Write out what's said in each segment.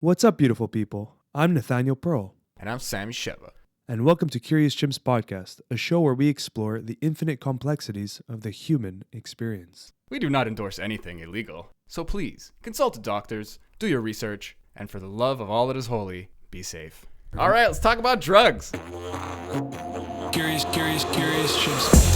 What's up, beautiful people? I'm Nathaniel Pearl. And I'm Sammy Sheva. And welcome to Curious Chimps Podcast, a show where we explore the infinite complexities of the human experience. We do not endorse anything illegal, so please, consult doctors, do your research, and for the love of all that is holy, be safe. All right, let's talk about drugs. Curious Chimps.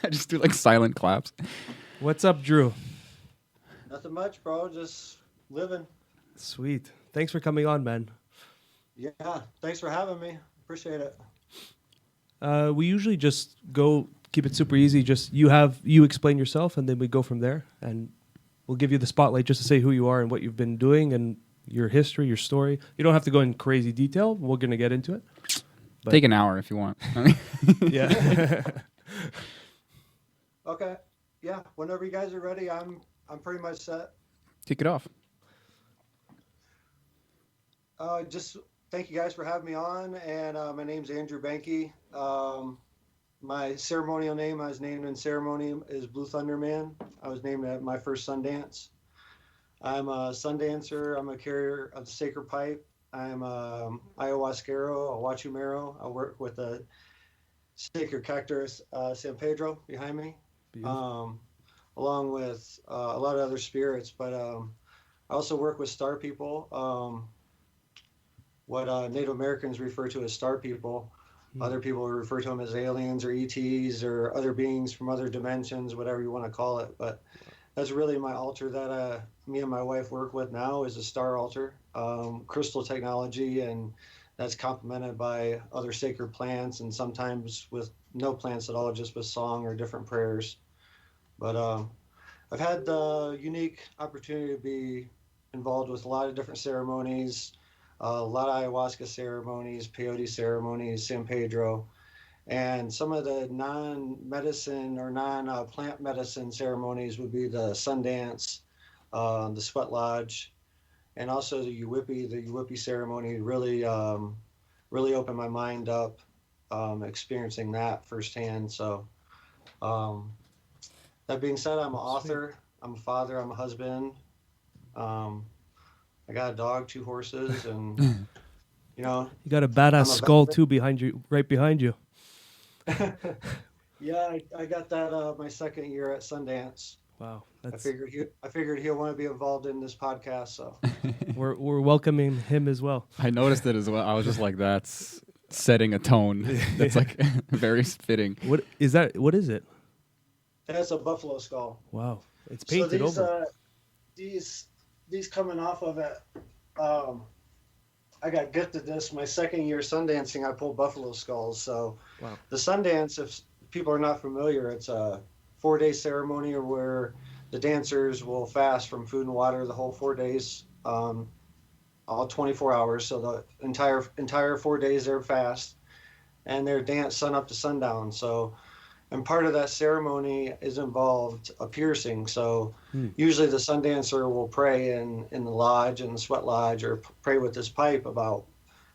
I just do like silent claps. What's up, Drew? Nothing much, bro. Just living. Sweet. Thanks for coming on, man. Yeah. Thanks for having me. Appreciate it. We usually just keep it super easy. Just you explain yourself, and then we go from there. And we'll give you the spotlight just to say who you are and what you've been doing and your history, your story. You don't have to go in crazy detail. We're going to get into it. But take an hour if you want. Yeah. Okay. Yeah. Whenever you guys are ready, I'm pretty much set. Kick it off. Just thank you guys for having me on. And my name's Drew Bankey. My ceremonial name I was named in ceremony is Blue Thunder Man. I was named at my first Sundance. I'm a Sundancer. I'm a carrier of the sacred pipe. I'm ayahuasquero, a Huachumero. I work with the sacred cactus San Pedro behind me, along with a lot of other spirits. But I also work with star people, what Native Americans refer to as star people. Other people refer to them as aliens or ETs or other beings from other dimensions, whatever you want to call it. But that's really my altar that me and my wife work with now is a star altar, crystal technology, and that's complemented by other sacred plants and sometimes with no plants at all, just with song or different prayers. But I've had the unique opportunity to be involved with a lot of different ceremonies, a lot of ayahuasca ceremonies, Ph.D. ceremonies, San Pedro. And some of the non-medicine or non-plant medicine ceremonies would be the Sundance, the Sweat Lodge, and also the Whitby ceremony really opened my mind up, experiencing that firsthand. So that being said, I'm an author, I'm a father, I'm a husband. I got a dog, 2 horses, and you got a badass skull too right behind you. Yeah, I got that my second year at Sundance. Wow, I figured he'll want to be involved in this podcast, so we're welcoming him as well. I noticed it as well. I was just like, that's setting a tone. That's like very fitting. What is that? What is it? That's a buffalo skull. Wow, it's painted over. These coming off of it. I got gifted this my second year Sundancing. I pulled buffalo skulls. So wow. The Sundance, if people are not familiar, it's a 4-day ceremony where the dancers will fast from food and water the whole 4 days, all 24 hours. So the entire 4 days they're fast, and they're dance sun up to sundown. So, and part of that ceremony is involved a piercing. So usually the Sundancer will pray in the lodge, in the Sweat Lodge, or pray with his pipe about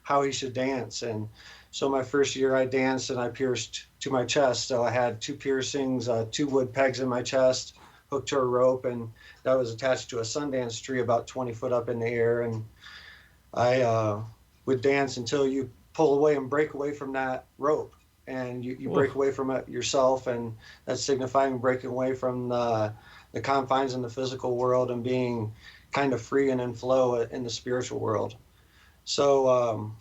how he should dance. And so my first year I danced and I pierced to my chest. So I had 2 piercings, 2 wood pegs in my chest, hooked to a rope, and that was attached to a Sundance tree about 20 foot up in the air. And I would dance until you pull away and break away from that rope. And you break away from it yourself, and that's signifying breaking away from the confines in the physical world and being kind of free and in flow in the spiritual world. So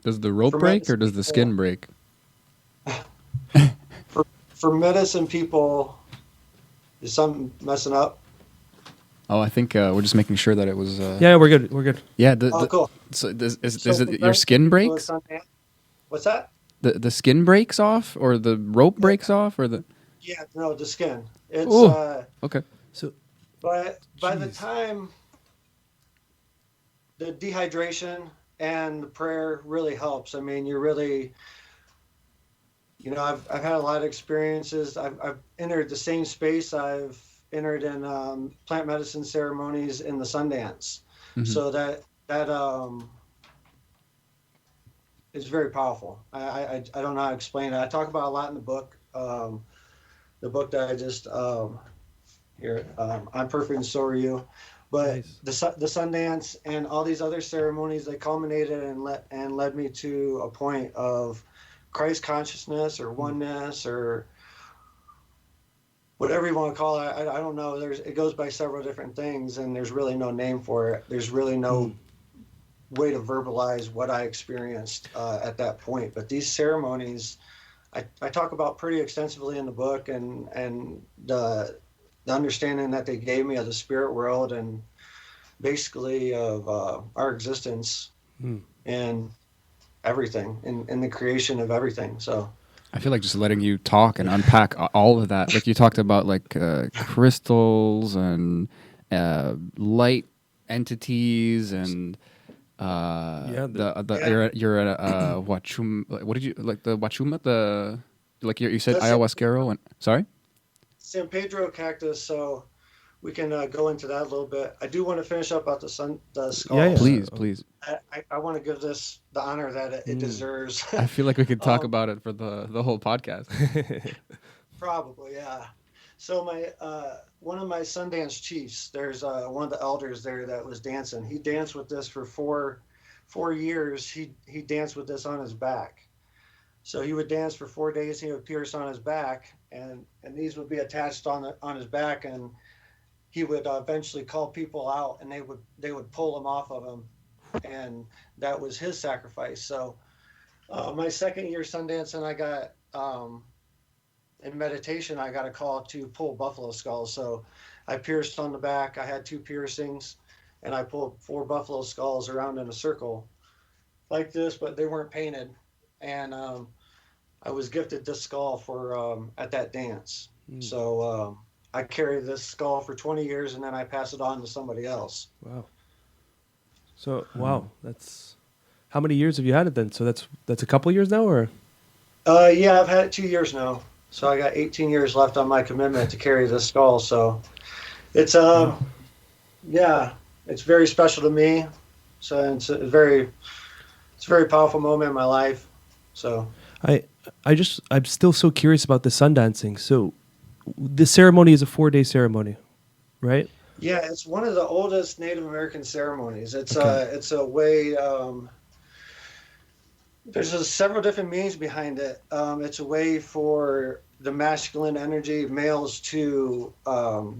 does the rope break or does the skin break? For medicine people, is something messing up? Oh, I think we're just making sure that it was. Yeah, we're good. Yeah. Cool. So is it your skin breaks? What's that? The skin breaks off, or the rope breaks off, or the? Yeah, no, the skin. It's okay. So, but by the time the dehydration and the prayer really helps. I mean, you're really, I've had a lot of experiences. I've entered the same space I've entered in plant medicine ceremonies in the Sundance. Mm-hmm. So that that is very powerful. I don't know how to explain it. I talk about a lot in the book. The book that I just here, I'm perfect and so are you. But Nice. the Sundance and all these other ceremonies, they culminated and led me to a point of Christ consciousness or oneness or whatever you want to call it. I don't know. It goes by several different things, and there's really no name for it. There's really no way to verbalize what I experienced at that point. But these ceremonies, I talk about pretty extensively in the book, and the understanding that they gave me of the spirit world and basically of our existence and everything in the creation of everything. So I feel like just letting you talk and unpack all of that. Like you talked about like crystals and light entities and you're at a Wachuma. What did you like the Wachuma? You said That's ayahuasquero and sorry. San Pedro cactus. So we can go into that a little bit. I do want to finish up about the skull. Yeah. Please. I want to give this the honor that it deserves. I feel like we could talk about it for the whole podcast. Probably, yeah. So my one of my Sundance chiefs, there's one of the elders there that was dancing. He danced with this for four years. He danced with this on his back. So he would dance for 4 days. He would pierce on his back, and these would be attached on his back, and he would eventually call people out, and they would pull him off of him, and that was his sacrifice. So my second year Sundance, and I got in meditation, I got a call to pull buffalo skulls. So I pierced on the back. I had 2 piercings, and I pulled 4 buffalo skulls around in a circle like this, but they weren't painted. And I was gifted this skull for at that dance. So I carried this skull for 20 years, and then I pass it on to somebody else. Wow. So that's how many years have you had it then? So that's a couple years now, or? Yeah, I've had it 2 years now. So I got 18 years left on my commitment to carry this skull. So it's yeah, it's very special to me. So it's a very powerful moment in my life. So I'm still so curious about the sun dancing. So the ceremony is a 4-day ceremony, right? Yeah, it's one of the oldest Native American ceremonies. It's Okay. it's a way. There's several different meanings behind it. It's a way for the masculine energy, males, to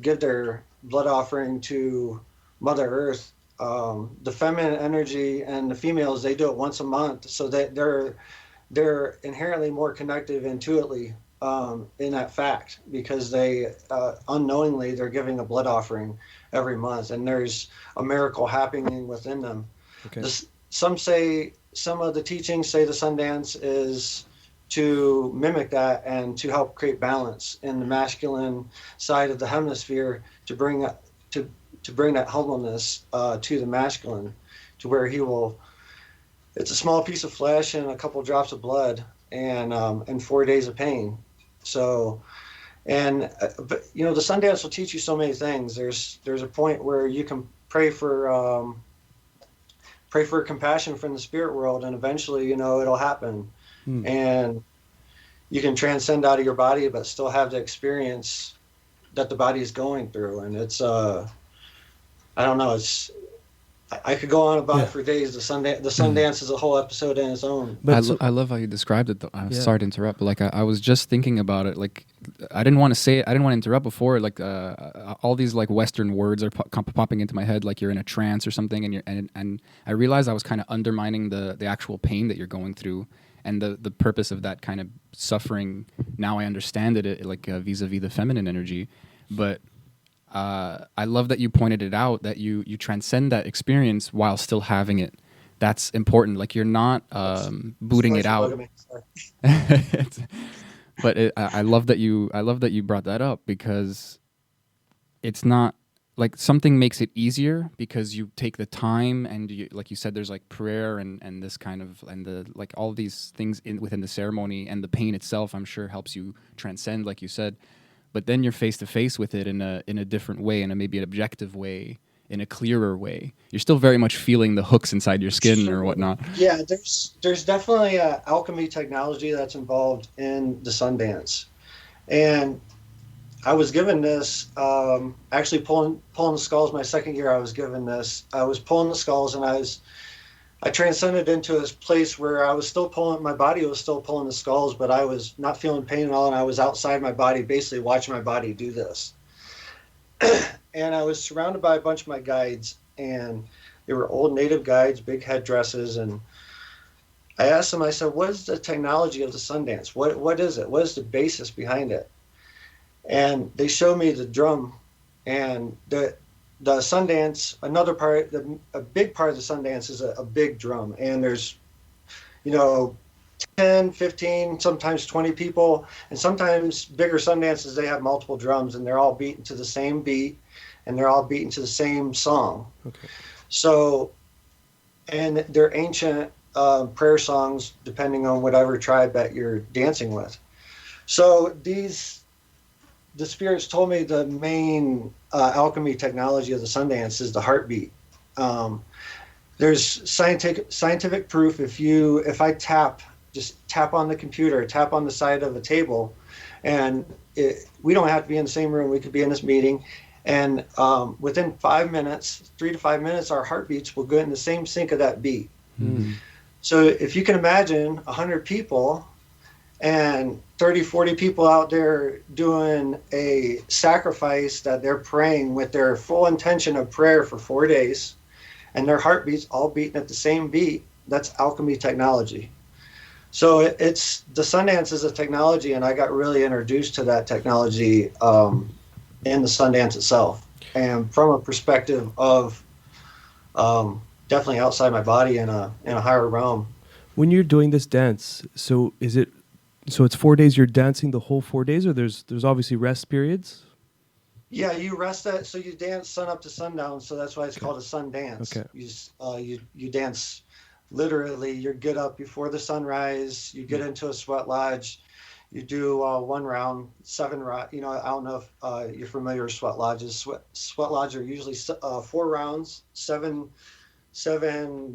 give their blood offering to Mother Earth. The feminine energy and the females, they do it once a month, so that they're inherently more connected intuitively in that fact, because they unknowingly they're giving a blood offering every month, and there's a miracle happening within them. Okay. Some of the teachings say the Sundance is to mimic that and to help create balance in the masculine side of the hemisphere, to bring that humbleness to the masculine, to where he will. It's a small piece of flesh and a couple drops of blood, and 4 days of pain. So, but the Sundance will teach you so many things. There's a point where you can pray for compassion from the spirit world, and eventually, it'll happen. And you can transcend out of your body, but still have the experience that the body is going through. And it's, I don't know, I could go on about it for days. The Sundance is a whole episode in its own. But I love how you described it, though. I'm sorry to interrupt, but like I was just thinking about it. Like I didn't want to say it. I didn't want to interrupt before. Like all these like Western words are popping into my head. Like you're in a trance or something, and I realized I was kind of undermining the actual pain that you're going through, and the purpose of that kind of suffering. Now I understand it like vis-a-vis the feminine energy, but. I love that you pointed it out, that you transcend that experience while still having it. That's important. Like you're not booting it out. But I love that you brought that up, because it's not like something makes it easier because you take the time, and you, like you said, there's like prayer and this kind of, and the like all these things within the ceremony, and the pain itself I'm sure helps you transcend, like you said. But then you're face to face with it in a different way, in a maybe an objective way, in a clearer way. You're still very much feeling the hooks inside your skin or whatnot. Yeah, there's definitely a alchemy technology that's involved in the sun dance. And I was given this, actually pulling the skulls my second year. I was given this. I was pulling the skulls, and I transcended into this place where I was still pulling, my body was still pulling the skulls, but I was not feeling pain at all, and I was outside my body, basically watching my body do this. And I was surrounded by a bunch of my guides, and they were old native guides, big headdresses, and I asked them, I said, what is the technology of the sun dance? What is it? What is the basis behind it? And they showed me the drum, and the sun dance, another part, a big part of the sun dance is a big drum. And there's, 10, 15, sometimes 20 people. And sometimes bigger sun dances, they have multiple drums, and they're all beating to the same beat, and they're all beating to the same song. Okay. So, and they're ancient prayer songs, depending on whatever tribe that you're dancing with. So the spirits told me the main alchemy technology of the sun dance is the heartbeat. There's scientific proof. If I just tap on the computer, tap on the side of a table, and we don't have to be in the same room. We could be in this meeting, and within 5 minutes, 3 to 5 minutes, our heartbeats will go in the same sync of that beat. Mm. So if you can imagine 100 people and 30, 40 people out there doing a sacrifice that they're praying with their full intention of prayer for 4 days, and their heartbeats all beating at the same beat, that's alchemy technology. So it's the sun dance is a technology, and I got really introduced to that technology in the sun dance itself, and from a perspective of definitely outside my body in a higher realm. When you're doing this dance, so it's 4 days you're dancing the whole 4 days, or there's obviously rest periods? Yeah, you rest that, so you dance sun up to sundown, so that's why it's called a sun dance. Okay. You dance literally, you get up before the sunrise, you get into a sweat lodge, you do 1 round, 7 rounds. I don't know if you're familiar with sweat lodges. Sweat lodges are usually 4 rounds, seven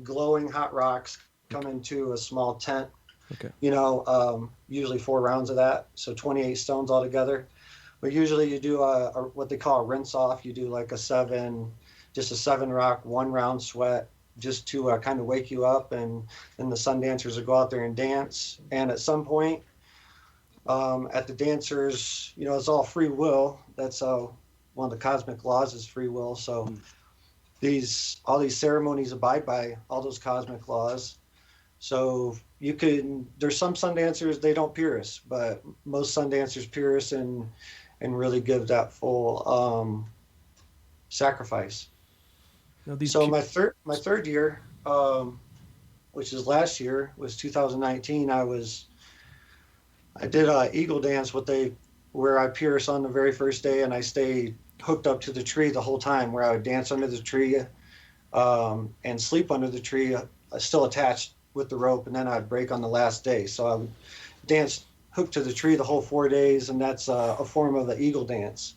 glowing hot rocks come into a small tent. Okay. Usually 4 rounds of that, so 28 stones altogether. But usually you do what they call a rinse off. You do like a 7 rock, 1 round sweat, just to kind of wake you up, and then the sun dancers will go out there and dance. And at some point, at the dancers, it's all free will. That's one of the cosmic laws is free will. So all these ceremonies abide by all those cosmic laws. So there's some sun dancers, they don't pierce, but most sun dancers pierce and really give that full sacrifice. So my third year, which is last year, was 2019. I did a eagle dance where I pierce on the very first day, and I stayed hooked up to the tree the whole time, where I would dance under the tree and sleep under the tree, still attached with the rope, and then I'd break on the last day. So I would dance hooked to the tree the whole 4 days, and that's a form of the eagle dance.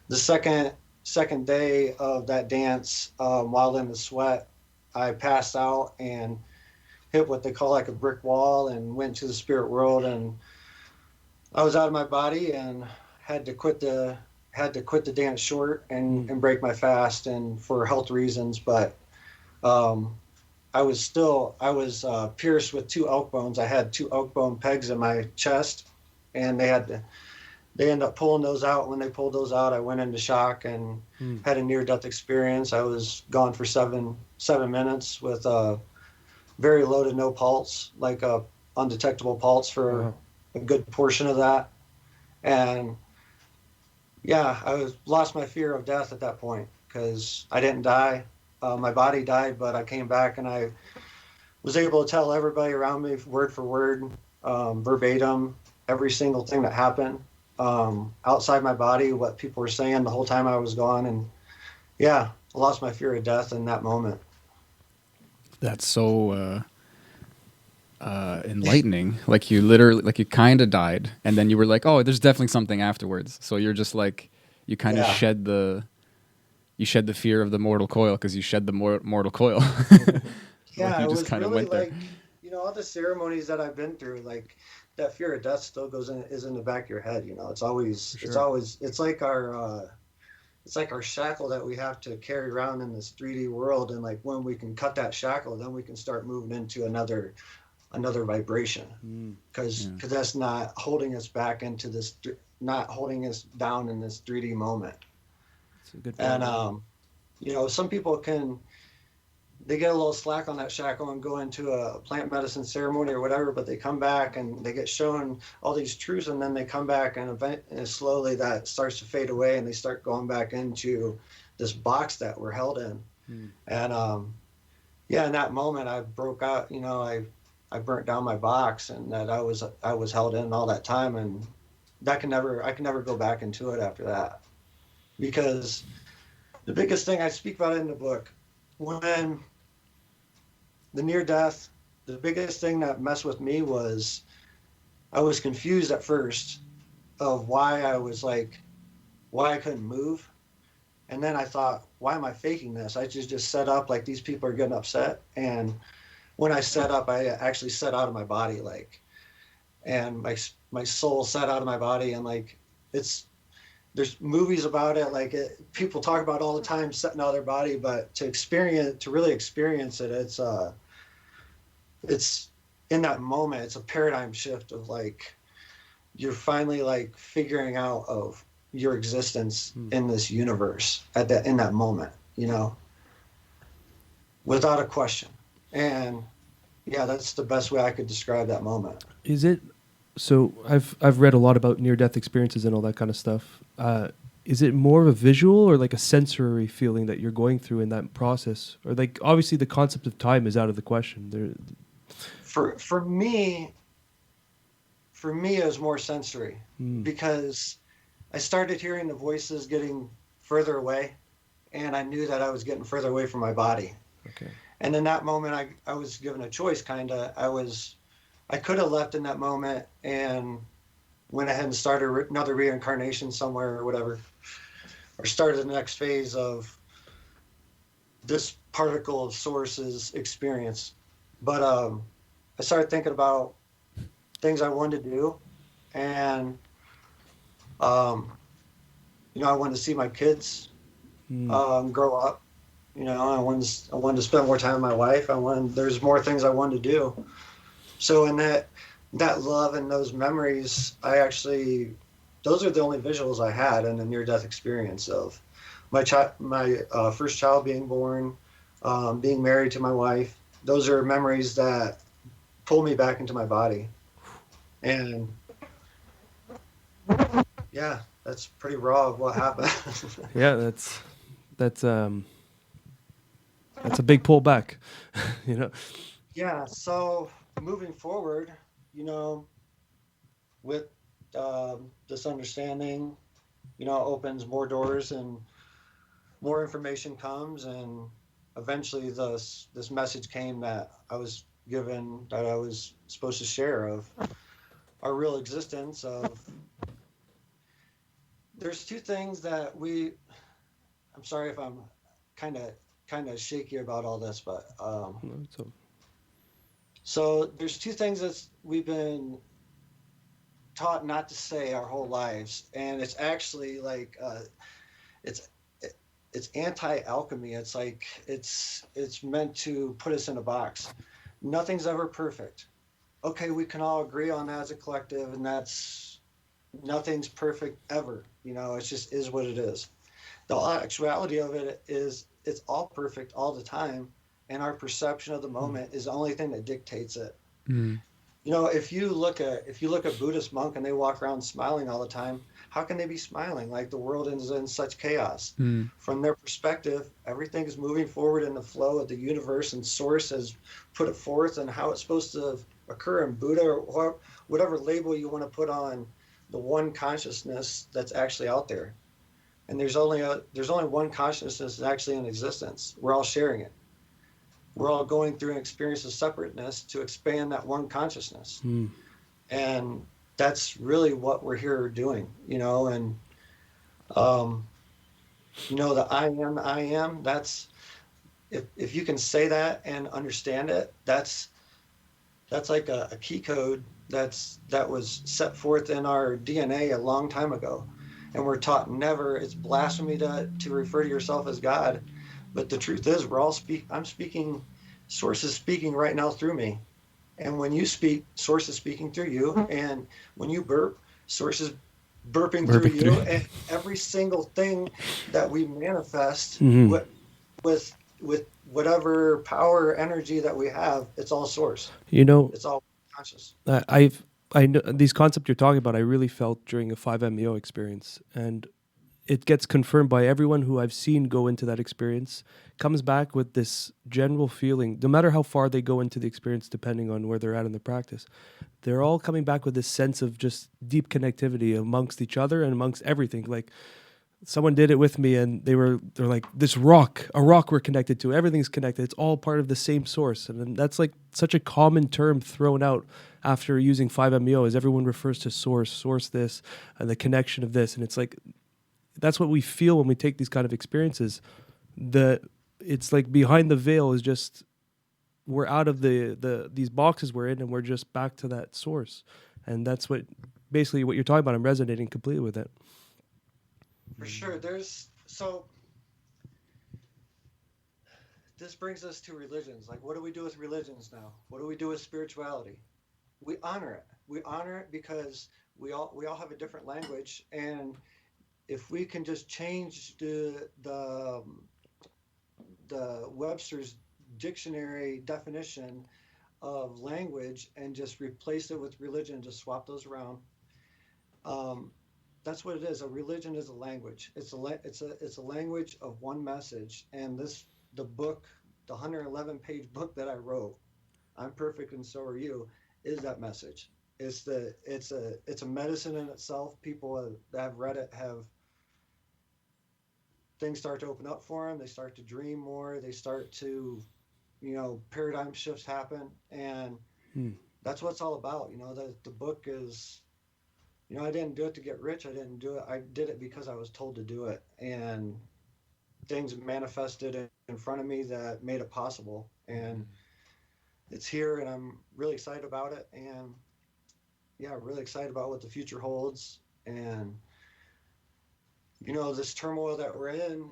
The second day of that dance, while in the sweat, I passed out and hit what they call like a brick wall and went to the spirit world, and I was out of my body and had to quit the dance short and break my fast, and for health reasons. But I was pierced with 2 elk bones. I had 2 elk bone pegs in my chest, and they ended up pulling those out. When they pulled those out, I went into shock and had a near-death experience. I was gone for seven minutes with very low to no pulse, like a undetectable pulse for a good portion of that. And yeah, lost my fear of death at that point, because I didn't die. My body died, but I came back, and I was able to tell everybody around me word for word, verbatim, every single thing that happened outside my body, what people were saying the whole time I was gone. And yeah, I lost my fear of death in that moment. That's so enlightening. Like you literally, like you kind of died, and then you were like, oh, there's definitely something afterwards. So you're just like, you kind of shed the you shed the fear of the mortal coil because you shed the mortal coil. Yeah, you it just was kind of really went there. like, all the ceremonies that I've been through, like that fear of death still is in the back of your head. It's always, it's like our shackle that we have to carry around in this 3D world. And like when we can cut that shackle, then we can start moving into another vibration, because that's not holding us back into this, not holding us down in this 3D moment. That's a good And point. some people they get a little slack on that shackle and go into a plant medicine ceremony or whatever, but they come back and they get shown all these truths, and then they come back and slowly that starts to fade away, and they start going back into this box that we're held in. And in that moment I broke out. I burnt down my box, and that I was held in all that time, and I can never go back into it after that. Because the biggest thing I speak about in the book, when the near death, the biggest thing that messed with me was I was confused at first of why I couldn't move. And then I thought, why am I faking this? I just set up like these people are getting upset. And when I set up, I actually set out of my body, and my soul set out of my body. And there's movies about it, people talk about all the time, setting out of their body, but to really experience it, it's in that moment, it's a paradigm shift of you're finally figuring out of your existence in this universe in that moment, without a question. And yeah, that's the best way I could describe that moment. Is it? So I've read a lot about near-death experiences and all that kind of stuff. Is it more of a visual or like a sensory feeling that you're going through in that process? Or obviously the concept of time is out of the question. For me, it was more sensory, because I started hearing the voices getting further away, and I knew that I was getting further away from my body. Okay. And in that moment, I was given a choice, kind of. I could have left in that moment and went ahead and started another reincarnation somewhere or whatever, or started the next phase of this particle of source's experience. But I started thinking about things I wanted to do, and I wanted to see my kids grow up. I wanted to spend more time with my wife. There's more things I wanted to do. So in that love and those memories, those are the only visuals I had in a near-death experience of my first child being born, being married to my wife. Those are memories that pull me back into my body. And yeah, that's pretty raw of what happened. Yeah, that's a big pullback, Yeah, so moving forward, with this understanding, opens more doors and more information comes, and eventually this message came that I was given, that I was supposed to share, of our real existence. There's two things that I'm sorry if I'm kind of shaky about all this, but so there's two things that we've been taught not to say our whole lives, and it's actually it's anti-alchemy. It's it's meant to put us in a box. Nothing's ever perfect. Okay, we can all agree on that as a collective, and nothing's perfect ever. It just is what it is. The actuality of it is it's all perfect all the time, and our perception of the moment is the only thing that dictates it. If you look at Buddhist monk and they walk around smiling all the time, how can they be smiling? Like, the world is in such chaos. From their perspective, everything is moving forward in the flow of the universe, and source has put it forth and how it's supposed to occur. In Buddha, or whatever label you want to put on the one consciousness that's actually out there. And there's only one consciousness that's actually in existence. We're all sharing it. We're all going through an experience of separateness to expand that one consciousness. And that's really what we're here doing, and You know, the I am, that's, if you can say that and understand it, that's like a key code that was set forth in our DNA a long time ago. And we're taught never, it's blasphemy to refer to yourself as God. But the truth is, I'm speaking, source is speaking right now through me. And when you speak, source is speaking through you. And when you burp, source is burping through Burping you. through. And every single thing that we manifest Mhm. with whatever power, energy that we have, it's all source. You know, It's all conscious. I know these concepts you're talking about. I really felt during a 5-MeO experience, and it gets confirmed by everyone who I've seen go into that experience. Comes back with this general feeling, no matter how far they go into the experience, depending on where they're at in the practice, they're all coming back with this sense of just deep connectivity amongst each other and amongst everything. Like someone did it with me, and they're like, this rock, a rock we're connected to, everything's connected, it's all part of the same source. And then that's like such a common term thrown out after using 5-MeO, as everyone refers to source this and the connection of this. And it's like, that's what we feel when we take these kind of experiences. It's like behind the veil is just, we're out of these boxes we're in, and we're just back to that source. And that's what basically what you're talking about. I'm resonating completely with it. For sure. This brings us to religions. Like, what do we do with religions now? What do we do with spirituality? We honor it. We honor it because we all have a different language, and if we can just change the Webster's dictionary definition of language and just replace it with religion, just swap those around. That's what it is. A religion is a language. It's a language of one message. And the book, the 111-page book that I wrote, I'm Perfect and So Are You, is that message. It's a medicine in itself. People that have read it have, things start to open up for them. They start to dream more. They start to, paradigm shifts happen. And that's what it's all about. The book is, I didn't do it to get rich. I didn't do it. I did it because I was told to do it. And things manifested in front of me that made it possible. And it's here, and I'm really excited about it. And yeah, really excited about what the future holds. And this turmoil that we're in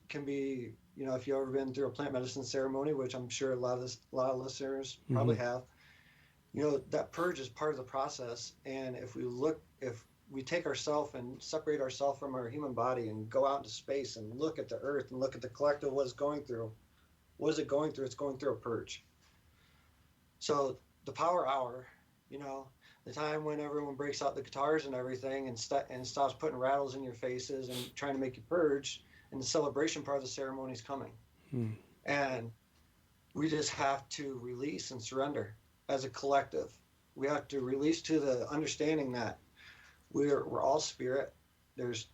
can be, if you've ever been through a plant medicine ceremony, which I'm sure a lot of listeners probably have, that purge is part of the process. And if we take ourselves and separate ourselves from our human body and go out into space and look at the earth and look at the collective, what is it going through? It's going through a purge. So the power hour, the time when everyone breaks out the guitars and everything and stops putting rattles in your faces and trying to make you purge, and the celebration part of the ceremony is coming. And we just have to release and surrender as a collective. We have to release to the understanding that we're all spirit. There's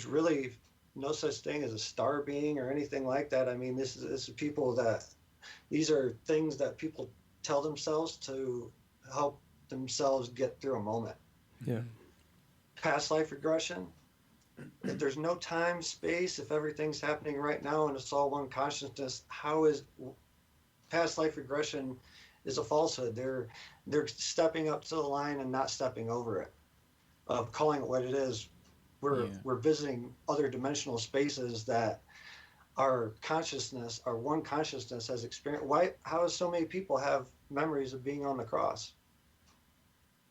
really no such thing as a star being or anything like that. I mean, this is these are things that people tell themselves to help themselves get through a moment. Yeah. Past life regression, if there's no time, space, if everything's happening right now and it's all one consciousness, how is past life regression is a falsehood. They're stepping up to the line and not stepping over it, of calling it what it is. We're visiting other dimensional spaces that our consciousness, our one consciousness has experienced. How does so many people have memories of being on the cross?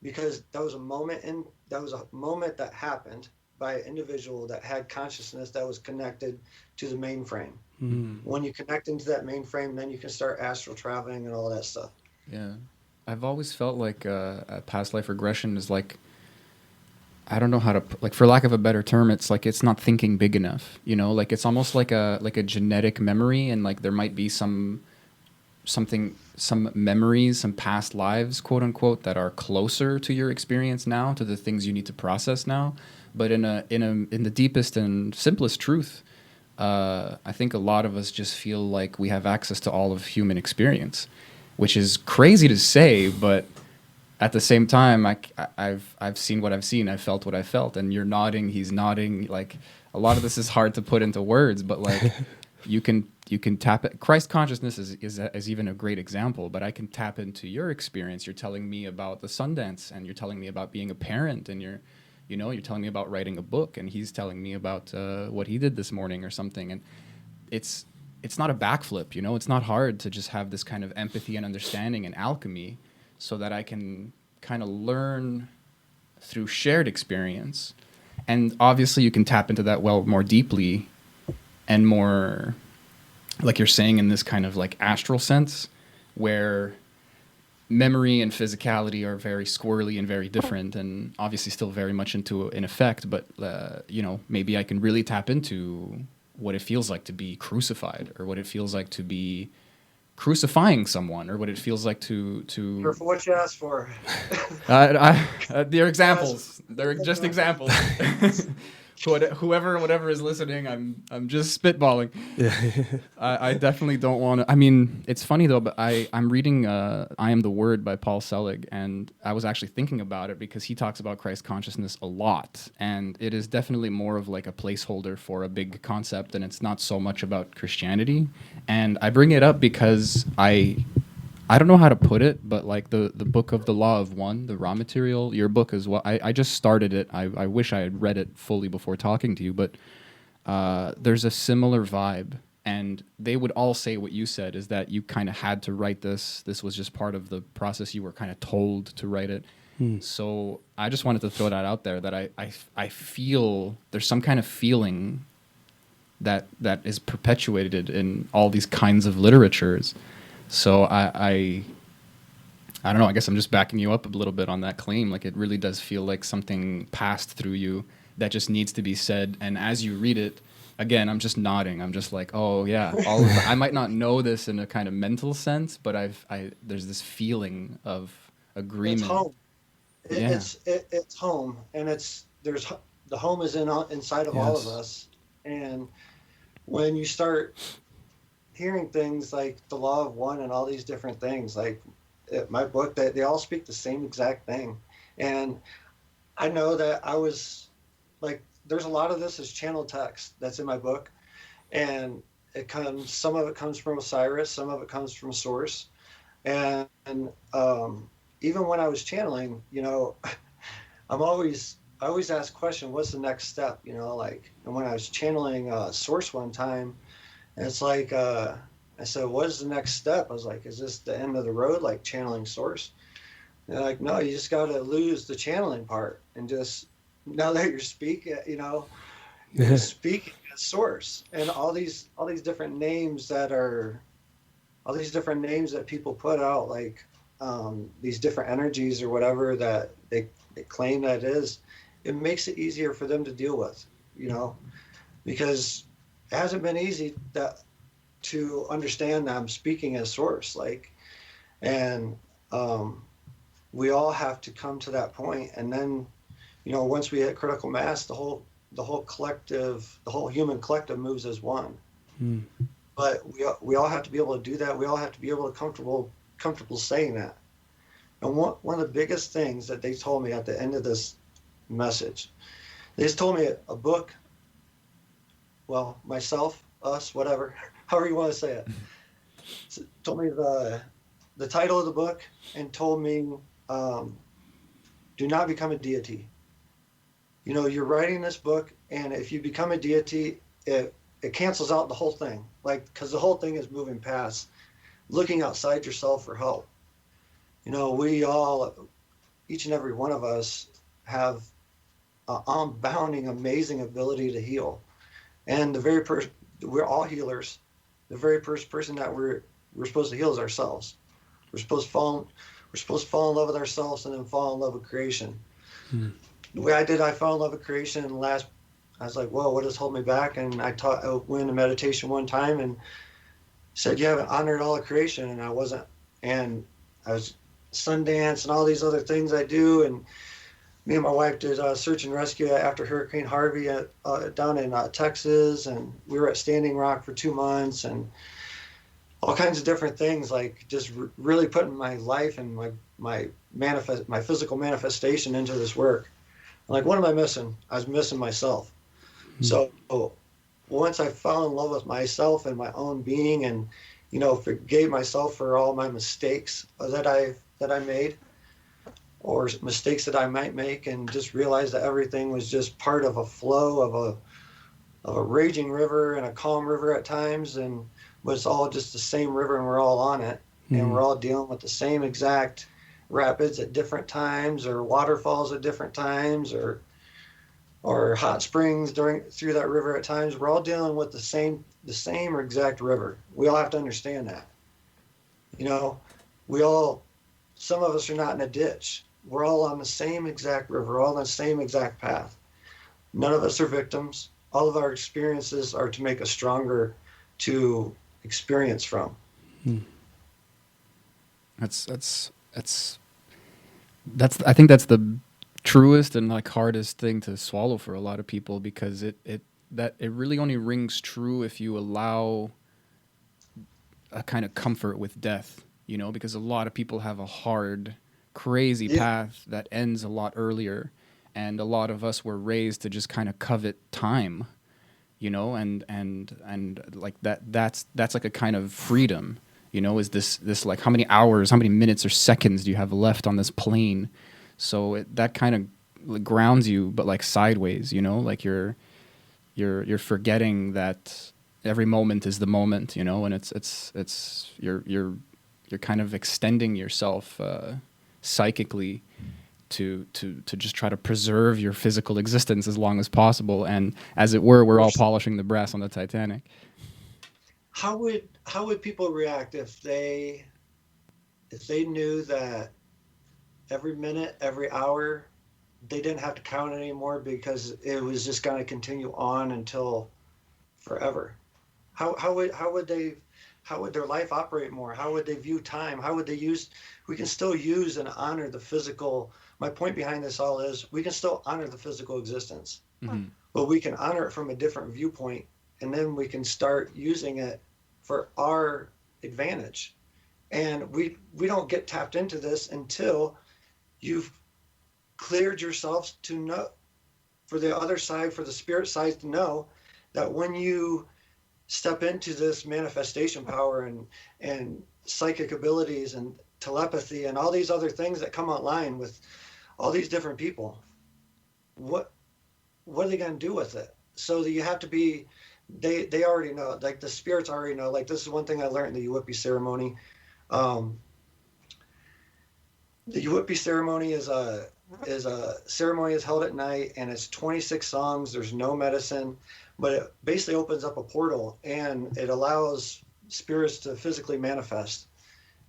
Because that was a moment that happened by an individual that had consciousness that was connected to the mainframe. When you connect into that mainframe, then you can start astral traveling and all that stuff. Yeah. I've always felt like a past life regression is like, I don't know how to, like, for lack of a better term, it's like it's not thinking big enough, like it's almost like a genetic memory, and like there might be some memories, some past lives, quote unquote, that are closer to your experience now, to the things you need to process now. But in the deepest and simplest truth, I think a lot of us just feel like we have access to all of human experience, which is crazy to say, but at the same time, I've seen what I've seen, I felt what I felt, and you're nodding, he's nodding. Like, a lot of this is hard to put into words, but like you can tap it. Christ consciousness is even a great example, but I can tap into your experience. You're telling me about the Sundance, and you're telling me about being a parent, and you're telling me about writing a book, and he's telling me about what he did this morning or something. And it's not a backflip, it's not hard to just have this kind of empathy and understanding and alchemy so that I can kind of learn through shared experience. And obviously you can tap into that more deeply and more, like you're saying, in this kind of like astral sense where memory and physicality are very squirrely and very different, and obviously still very much in effect, but maybe I can really tap into what it feels like to be crucified, or what it feels like to be crucifying someone, or what it feels like to For what you asked for. They're examples. They're just examples. Whatever is listening, I'm just spitballing. Yeah. I definitely don't want to. I mean, it's funny though, but I'm reading "I Am the Word" by Paul Selig, and I was actually thinking about it because he talks about Christ consciousness a lot, and it is definitely more of like a placeholder for a big concept, and it's not so much about Christianity. And I bring it up because I don't know how to put it, but like the book of the Law of One, the raw material, your book as well. I just started it. I wish I had read it fully before talking to you, but there's a similar vibe. And they would all say what you said, is that you kind of had to write this. This was just part of the process. You were kind of told to write it. So I just wanted to throw that out there, that I feel there's some kind of feeling that is perpetuated in all these kinds of literatures. So I don't know, I guess I'm just backing you up a little bit on that claim. Like, it really does feel like something passed through you that just needs to be said. And as you read it, again, I'm just nodding. I'm just like, oh yeah, I might not know this in a kind of mental sense, but there's this feeling of agreement. It's home. Yeah. It's home, and the home is inside of all of us. And when you start hearing things like the Law of One and all these different things, like my book, that they all speak the same exact thing. And I know that I was like, there's a lot of this is channel text that's in my book, and some of it comes from Osiris, some of it comes from Source. And even when I was channeling, I always ask question, what's the next step? And when I was channeling Source one time, and it's like, I said, what is the next step? I was like, is this the end of the road, like channeling Source? And they're like, no, you just got to lose the channeling part, and just, now that you're speaking, you're speaking as Source. And all these different names that people put out, like these different energies or whatever that they claim that it makes it easier for them to deal with, because it hasn't been easy to understand that I'm speaking as Source, and we all have to come to that point. And then, once we hit critical mass, the whole collective, the whole human collective moves as one. But we all have to be able to do that. We all have to be able to comfortable saying that. And one of the biggest things that they told me at the end of this message, they just told me a book, well, myself, us, whatever, however you want to say it, told me the title of the book, and told me, do not become a deity. You're writing this book, and if you become a deity, it cancels out the whole thing, because the whole thing is moving past looking outside yourself for help. We all, each and every one of us, have an unbounding, amazing ability to heal. And we're all healers. The very first person that we're supposed to heal is ourselves. We're supposed to fall in love with ourselves, and then fall in love with creation. The way I fell in love with creation, and I was like, whoa, what is holding me back? And I went into meditation one time and said, you haven't honored all of creation. And I wasn't. And I was Sundance and all these other things I do. And me and my wife did search and rescue after Hurricane Harvey down in Texas. And we were at Standing Rock for 2 months, and all kinds of different things, like just really putting my life and my physical manifestation into this work. Like, what am I missing? I was missing myself. So once I fell in love with myself and my own being, and forgave myself for all my mistakes that I made, or mistakes that I might make, and just realized that everything was just part of a flow of a raging river and a calm river at times, but it's all just the same river, and we're all on it, and we're all dealing with the same exact rapids at different times, or waterfalls at different times, or hot springs through that river at times. We're all dealing with the same or exact river. We all have to understand that. Some of us are not in a ditch. We're all on the same exact river, all on the same exact path. None of us are victims. All of our experiences are to make us stronger to experience from. That's I think that's the truest and like hardest thing to swallow for a lot of people, because it really only rings true if you allow a kind of comfort with death, because a lot of people have a hard, crazy path that ends a lot earlier, and a lot of us were raised to just kind of covet time, and like that's like a kind of freedom, is this like how many hours, how many minutes or seconds do you have left on this plane? So that kind of grounds you, but like sideways, like you're forgetting that every moment is the moment, and it's you're kind of extending yourself psychically to just try to preserve your physical existence as long as possible, and as it were, we're all polishing the brass on the Titanic. How would people react if they knew that every minute, every hour, they didn't have to count anymore, because it was just going to continue on until forever? How would their life operate more? How would they view time? We can still use and honor the physical. My point behind this all is we can still honor the physical existence, but we can honor it from a different viewpoint, and then we can start using it for our advantage. And we don't get tapped into this until you've cleared yourselves to know, for the other side, for the spirit side to know that when you step into this manifestation power and psychic abilities and telepathy and all these other things that come online with all these different people, what are they going to do with it? So that you have to be, they already know, like the spirits already know. Like, this is one thing I learned in the Whitby Ceremony. The Whitby Ceremony is a ceremony is held at night, and it's 26 songs. There's no medicine, but it basically opens up a portal, and it allows spirits to physically manifest.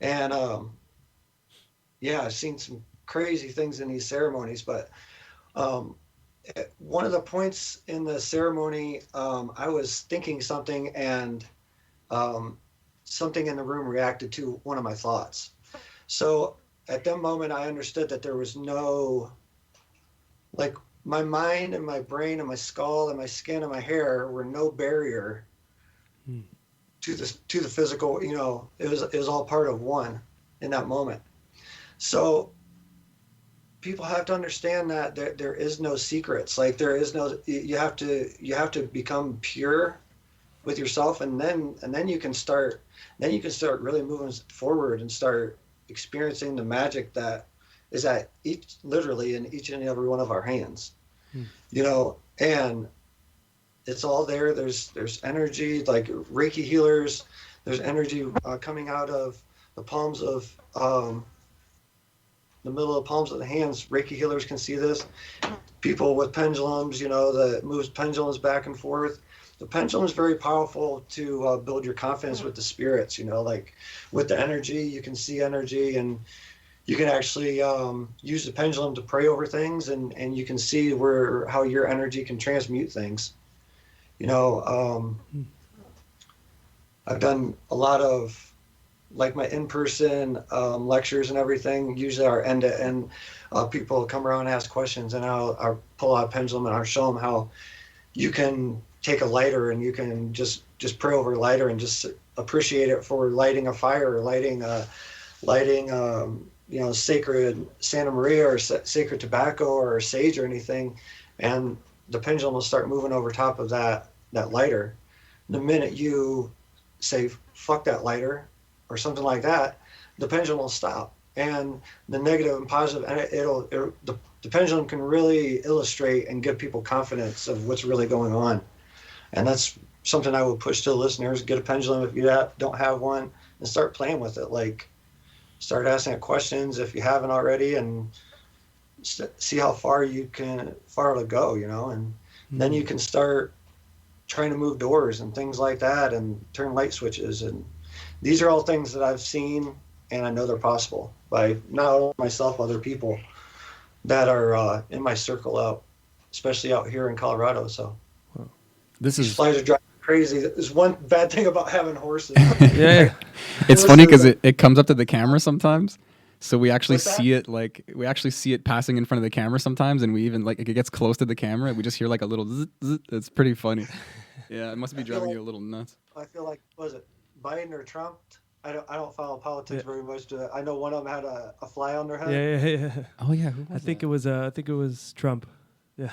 And I've seen some crazy things in these ceremonies, but one of the points in the ceremony, I was thinking something, and something in the room reacted to one of my thoughts. So at that moment, I understood that there was no, like, my mind and my brain and my skull and my skin and my hair were no barrier to the physical. It was all part of one in that moment. So people have to understand that there is no secrets. Like, there is no, you have to become pure with yourself, and then you can start really moving forward and start experiencing the magic that is literally in each and every one of our hands. And it's all there. There's energy, like Reiki healers. There's energy coming out of the palms of the middle of the palms of the hands. Reiki healers can see this. People with pendulums, that moves pendulums back and forth. The pendulum is very powerful to build your confidence with the spirits. Like with the energy, you can see energy, and you can actually use the pendulum to pray over things, and you can see how your energy can transmute things. I've done a lot of, like, my in-person lectures and everything. Usually our end-to-end, people come around and ask questions, and I'll pull out a pendulum and I'll show them how you can take a lighter and you can just pray over a lighter and just appreciate it for lighting a fire, or lighting sacred Santa Maria or sacred tobacco or sage or anything. And the pendulum will start moving over top of that lighter. The minute you say fuck that lighter or something like that, the pendulum will stop. And the negative and positive, and the pendulum can really illustrate and give people confidence of what's really going on. And that's something I would push to the listeners: get a pendulum if you don't have one, and start playing with it. Like, start asking it questions if you haven't already, and see how far it'll go, and then you can start trying to move doors and things like that, and turn light switches. And these are all things that I've seen, and I know they're possible by not only myself, other people that are in my circle out, especially out here in Colorado. So these flies are driving crazy. There's one bad thing about having horses. Yeah. It's funny because it comes up to the camera sometimes. So we actually see it passing in front of the camera sometimes, and we even like it gets close to the camera. We just hear like a little zzz, zzz. It's pretty funny. Yeah, it must be driving you a little nuts. I feel like, was it Biden or Trump? I don't follow politics very much. I know one of them had a fly on their head. Yeah. Oh yeah, who was I think it was Trump. Yeah.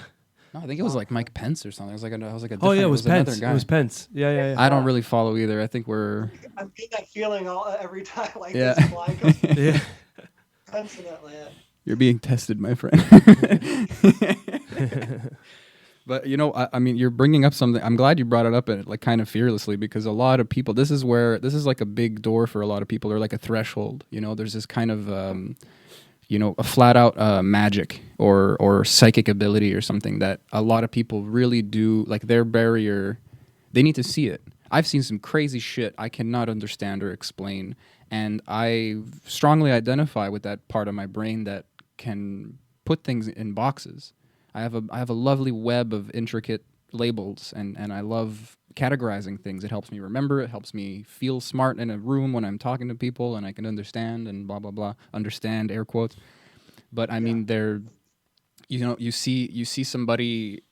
No, I think it was like Mike Pence or something. It was like a different. Oh yeah, it was Pence. Another guy. It was Pence. Yeah. I don't really follow either. I think I'm getting that feeling every time, like Yeah. this fly comes. Yeah. Pence in that land. You're being tested, my friend. But I mean, you're bringing up something. I'm glad you brought it up, like kind of fearlessly, because a lot of people. This is like a big door for a lot of people, or like a threshold. There's this kind of a flat out magic or psychic ability or something that a lot of people really do. Like their barrier, they need to see it. I've seen some crazy shit I cannot understand or explain, and I strongly identify with that part of my brain that can put things in boxes. I have a lovely web of intricate labels, and I love categorizing things. It helps me remember. It helps me feel smart in a room when I'm talking to people, and I can understand and blah blah blah. Understand, air quotes. But I mean, you see somebody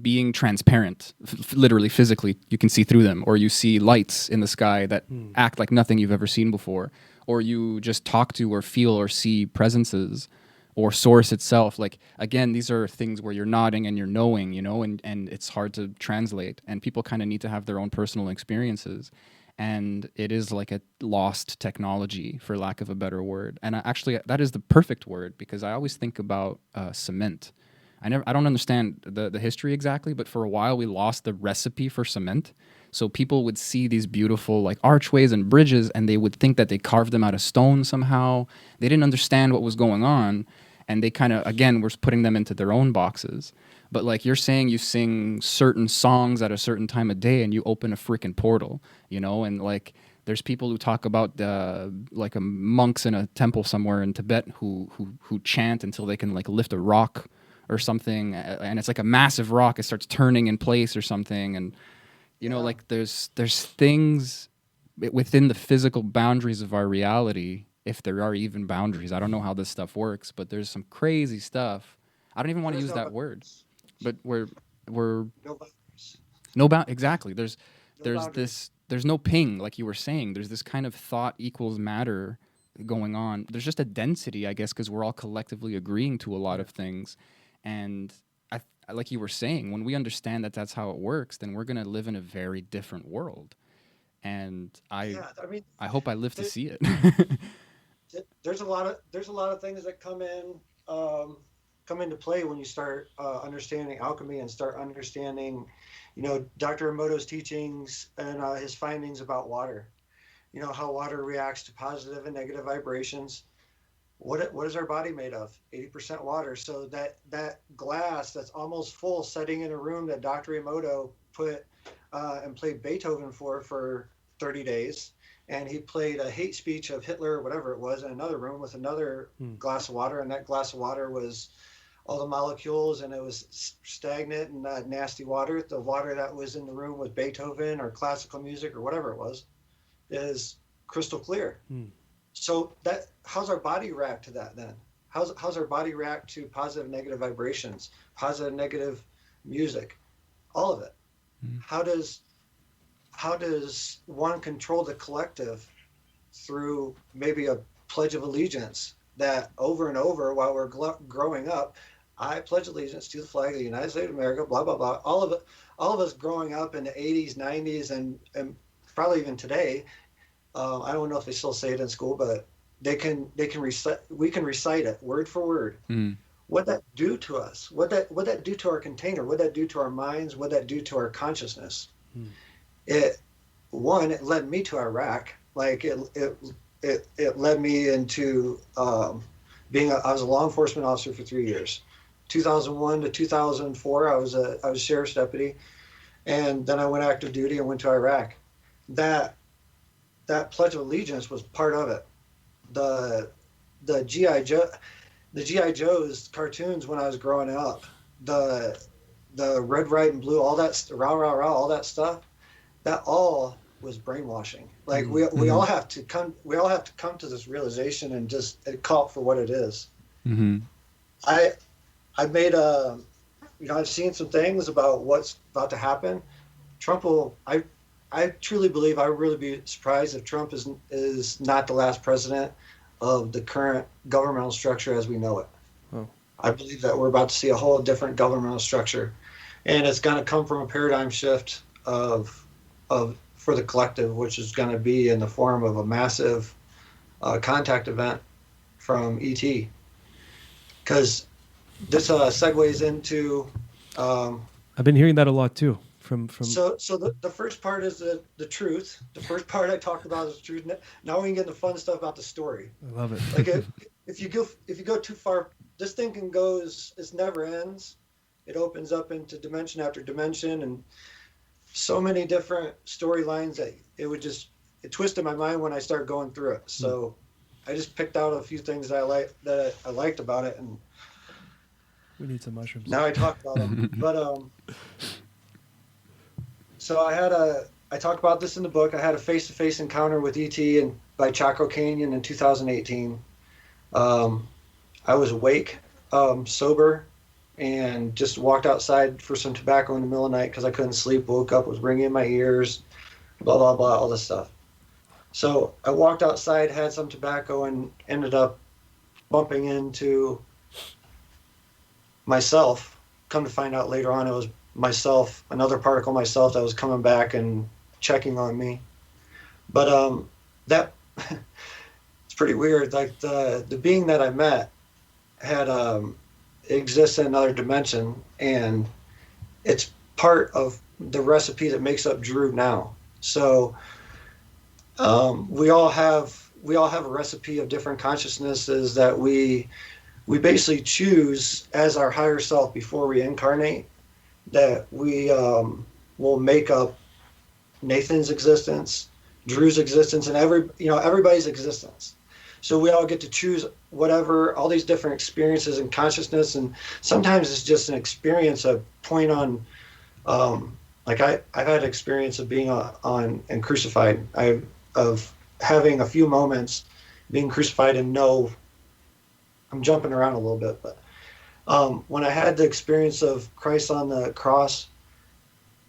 being transparent, literally physically, you can see through them, or you see lights in the sky that act like nothing you've ever seen before, or you just talk to or feel or see presences. Or source itself. Like, again, these are things where you're nodding and you're knowing, and it's hard to translate. And people kind of need to have their own personal experiences. And it is like a lost technology, for lack of a better word. And that is the perfect word, because I always think about cement. I don't understand the history exactly, but for a while we lost the recipe for cement. So people would see these beautiful like archways and bridges, and they would think that they carved them out of stone somehow. They didn't understand what was going on, and they kind of, again, were putting them into their own boxes. But like you're saying, you sing certain songs at a certain time of day, and you open a freaking portal, and like there's people who talk about like monks in a temple somewhere in Tibet who chant until they can like lift a rock or something, and it's like a massive rock. It starts turning in place or something, and like there's things within the physical boundaries of our reality, if there are even boundaries. I don't know how this stuff works, but there's some crazy stuff. I don't even want to use that word, but we're exactly. There's no ping, like you were saying. There's this kind of thought equals matter going on. There's just a density, I guess, because we're all collectively agreeing to a lot of things. And like you were saying, when we understand that that's how it works, then we're going to live in a very different world. And I hope I live to see it. There's a lot of things that come into play when you start understanding alchemy and start understanding, Dr. Emoto's teachings and his findings about water. How water reacts to positive and negative vibrations. What is our body made of? 80% water. So that glass that's almost full, sitting in a room that Dr. Emoto put and played Beethoven for 30 days, and he played a hate speech of Hitler or whatever it was in another room with another glass of water, and that glass of water was all the molecules, and it was stagnant and nasty water. The water that was in the room with Beethoven or classical music or whatever it was is crystal clear. So how's our body react to that then? How's our body react to positive, negative vibrations, positive, negative music, all of it? How does one control the collective through maybe a pledge of allegiance that over and over while we're growing up, I pledge allegiance to the flag of the United States of America, blah, blah, blah. All of us growing up in the 80s, 90s, and probably even today, I don't know if they still say it in school, but we can recite it word for word. Mm. What that do to us? What that do to our container? What that do to our minds? What that do to our consciousness? It led me to Iraq. Like it led me into I was a law enforcement officer for 3 years. 2001 to 2004, I was a sheriff's deputy, and then I went active duty and went to Iraq. That Pledge of Allegiance was part of it. The GI Joe's cartoons when I was growing up, the red, white, and blue, all that rah rah rah, all that stuff, that all was brainwashing. Like we all have to come to this realization and just call it for what it is. Mm-hmm. I made I've seen some things about what's about to happen. Trump will. I truly believe I would really be surprised if Trump is not the last president of the current governmental structure as we know it. Oh. I believe that we're about to see a whole different governmental structure, and it's going to come from a paradigm shift for the collective, which is going to be in the form of a massive contact event from ET. Because this segues into. I've been hearing that a lot too. From So the first part is the truth. The first part I talked about is the truth. Now we can get into fun stuff about the story. I love it. Like if you go too far, this thing can go it never ends. It opens up into dimension after dimension, and so many different storylines that it twisted my mind when I started going through it. So I just picked out a few things that I liked about it, and we need some mushrooms. now I talk about them. But so I talk about this in the book. I had a face-to-face encounter with ET by Chaco Canyon in 2018. I was awake, sober, and just walked outside for some tobacco in the middle of the night because I couldn't sleep. Woke up, was ringing in my ears, blah, blah, blah, all this stuff. So I walked outside, had some tobacco, and ended up bumping into myself. Come to find out later on, it was myself, another particle myself that was coming back and checking on me. But that it's pretty weird. Like the being that I met had exists in another dimension, and it's part of the recipe that makes up Drew now. So we all have a recipe of different consciousnesses that we basically choose as our higher self before we incarnate, that we will make up Nathan's existence, Drew's existence, and everybody's existence. So we all get to choose whatever, all these different experiences and consciousness, and sometimes it's just an experience of point on, like I've had experience of being on and crucified. Of having a few moments being crucified and I'm jumping around a little bit, but when I had the experience of Christ on the cross,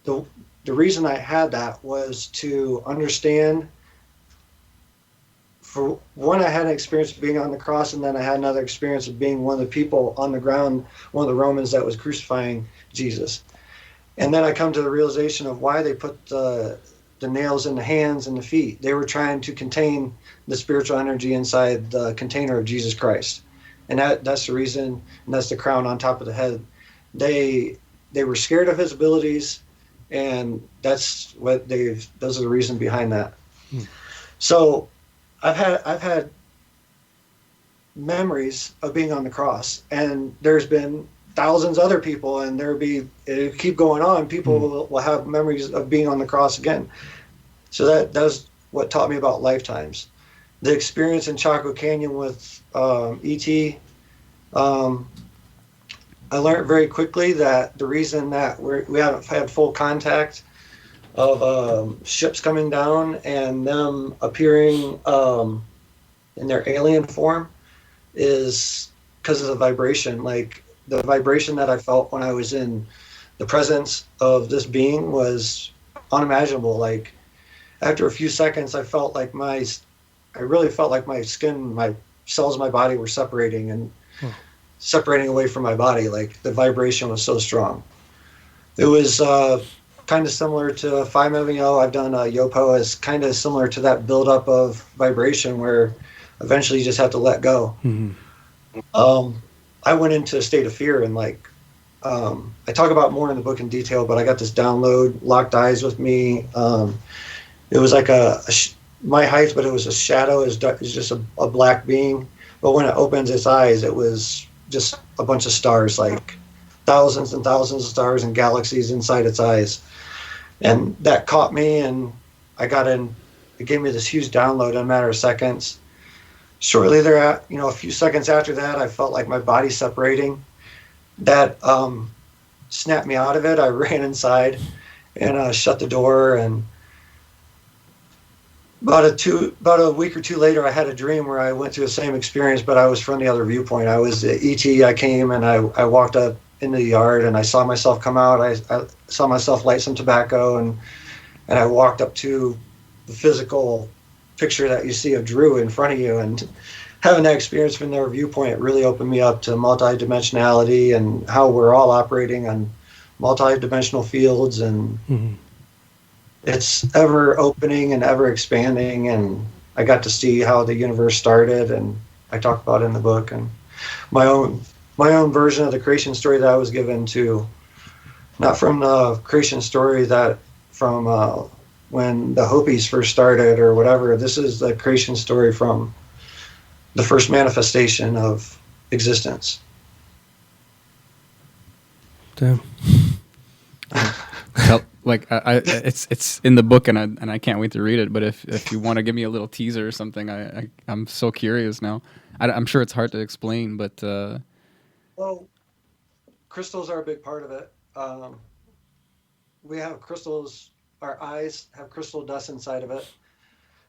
the reason I had that was to understand. For one, I had an experience of being on the cross, and then I had another experience of being one of the people on the ground, one of the Romans that was crucifying Jesus. And then I come to the realization of why they put the nails in the hands and the feet. They were trying to contain the spiritual energy inside the container of Jesus Christ. And that's the reason, and that's the crown on top of the head. They were scared of his abilities, and those are the reason behind that. So I've had memories of being on the cross, and there's been thousands other people, and it'll keep going on. People will have memories of being on the cross again. So that's what taught me about lifetimes. The experience in Chaco Canyon with ET, I learned very quickly that the reason that we haven't had full contact of ships coming down and them appearing in their alien form is because of the vibration. Like the vibration that I felt when I was in the presence of this being was unimaginable. Like after a few seconds, I really felt like my skin, my cells in my body were separating, and separating away from my body. Like the vibration was so strong. It was kind of similar to 5-MeO. I've done Yopo. It's kind of similar to that buildup of vibration where eventually you just have to let go. I went into a state of fear and like, I talk about more in the book in detail, but I got this download, locked eyes with me. It was like my height, but it was a shadow. It was just a black being. But when it opens its eyes, it was just a bunch of stars, like thousands and thousands of stars and galaxies inside its eyes. And that caught me, and I got in. It gave me this huge download in a matter of seconds. Shortly thereafter, a few seconds after that, I felt like my body separating. That snapped me out of it. I ran inside and shut the door. And about a week or two later, I had a dream where I went through the same experience, but I was from the other viewpoint. I was ET. I came and I walked up into the yard, and I saw myself come out. I saw myself light some tobacco, and I walked up to the physical picture that you see of Drew in front of you. And having that experience from their viewpoint really opened me up to multidimensionality and how we're all operating on multidimensional fields. And it's ever opening and ever expanding. And I got to see how the universe started, and I talk about it in the book. And my own version of the creation story that I was given to, not from the creation story that from when the Hopis first started or whatever. This is the creation story from the first manifestation of existence. Damn. It's in the book, and I can't wait to read it. But if you want to give me a little teaser or something, I'm so curious now. I'm sure it's hard to explain, but well, crystals are a big part of it. We have crystals. Our eyes have crystal dust inside of it.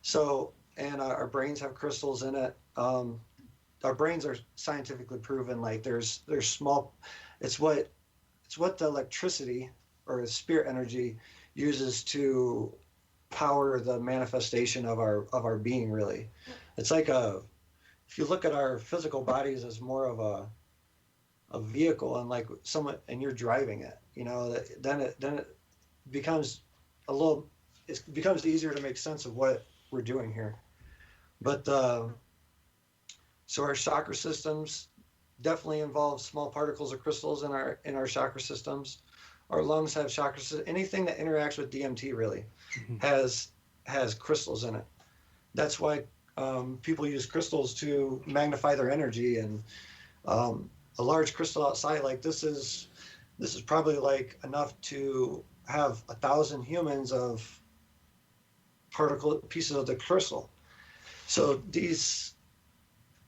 So, and our brains have crystals in it. Our brains are scientifically proven. Like there's small. It's what the electricity or the spirit energy uses to power the manifestation of our being. Really, it's like if you look at our physical bodies as more of a vehicle, and like someone, and you're driving it, then it becomes it becomes easier to make sense of what we're doing here. But so our chakra systems definitely involve small particles of crystals in our chakra systems. Our lungs have chakras. Anything that interacts with DMT really has crystals in it. That's why people use crystals to magnify their energy. And a large crystal outside, like this is probably enough to have 1,000 humans of particle pieces of the crystal. So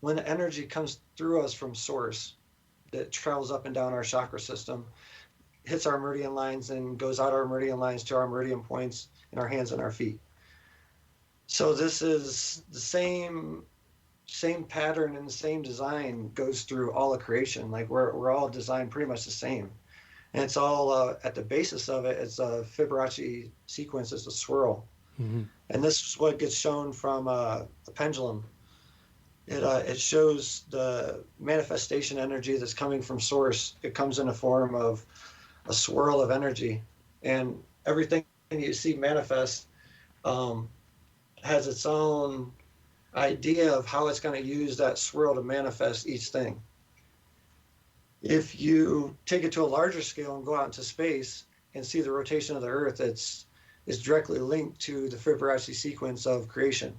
when the energy comes through us from source, that travels up and down our chakra system, hits our meridian lines and goes out our meridian lines to our meridian points in our hands and our feet. So this is the same pattern and the same design goes through all of creation. Like we're all designed pretty much the same. And it's all at the basis of it, it's a Fibonacci sequence, it's a swirl. And this is what gets shown from a pendulum. It shows the manifestation energy that's coming from source. It comes in a form of a swirl of energy, and everything you see manifest has its own idea of how it's going to use that swirl to manifest each thing. If you take it to a larger scale and go out into space and see the rotation of the Earth, it's directly linked to the Fibonacci sequence of creation.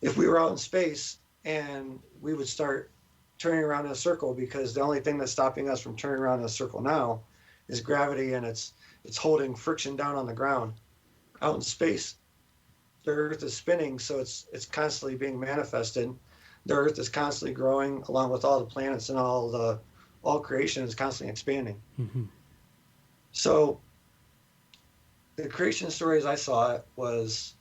If we were out in space and we would start turning around in a circle, because the only thing that's stopping us from turning around in a circle now is gravity, and it's holding friction down on the ground. Out in space, the Earth is spinning, so it's constantly being manifested. The Earth is constantly growing along with all the planets, and all creation is constantly expanding. So the creation story as I saw it was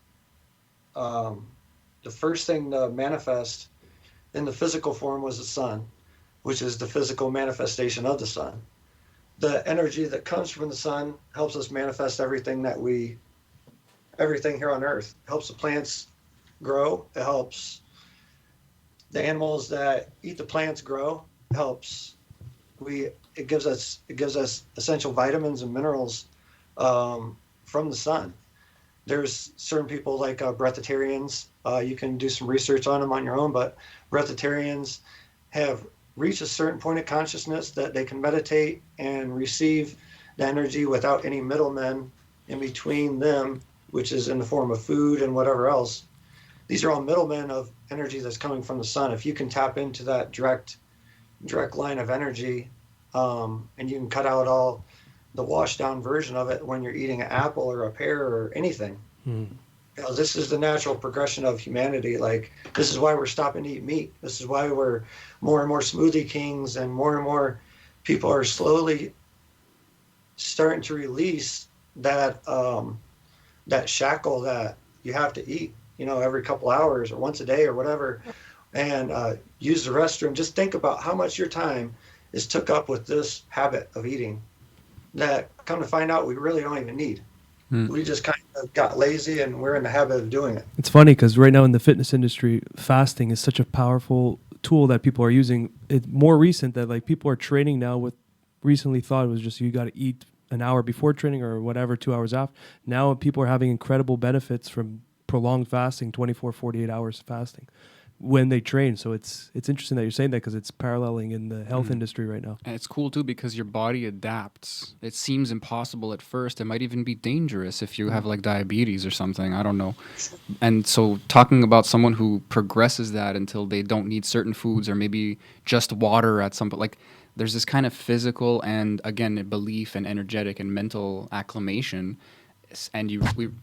the first thing to manifest in the physical form was the sun, which is the physical manifestation of the sun. The energy that comes from the sun helps us manifest everything here on Earth. It helps the plants grow. It helps the animals that eat the plants grow. helps. It gives us essential vitamins and minerals from the sun. There's certain people like breatharians. You can do some research on them on your own, but breatharians have reached a certain point of consciousness that they can meditate and receive the energy without any middlemen in between them, which is in the form of food and whatever else. These are all middlemen of energy that's coming from the sun. If you can tap into that direct line of energy, and you can cut out all the washed down version of it when you're eating an apple or a pear or anything. This is the natural progression of humanity. Like, this is why we're stopping to eat meat. This is why we're more and more smoothie kings, and more people are slowly starting to release that that shackle that you have to eat, every couple hours or once a day or whatever, and use the restroom. Just think about how much your time is took up with this habit of eating that, come to find out, we really don't even need. We just kind of got lazy, and we're in the habit of doing it. It's funny because right now in the fitness industry, fasting is such a powerful tool that people are using. It's more recent that like people are training now with, recently thought it was just you got to eat an hour before training or whatever, 2 hours after. Now people are having incredible benefits from prolonged fasting, 24, 48 hours fasting when they train. So it's interesting that you're saying that because it's paralleling in the health industry right now. And it's cool too because your body adapts. It seems impossible at first. It might even be dangerous if you have like diabetes or something. I don't know. And so talking about someone who progresses that until they don't need certain foods or maybe just water at some point, like there's this kind of physical and again belief and energetic and mental acclimation. And we've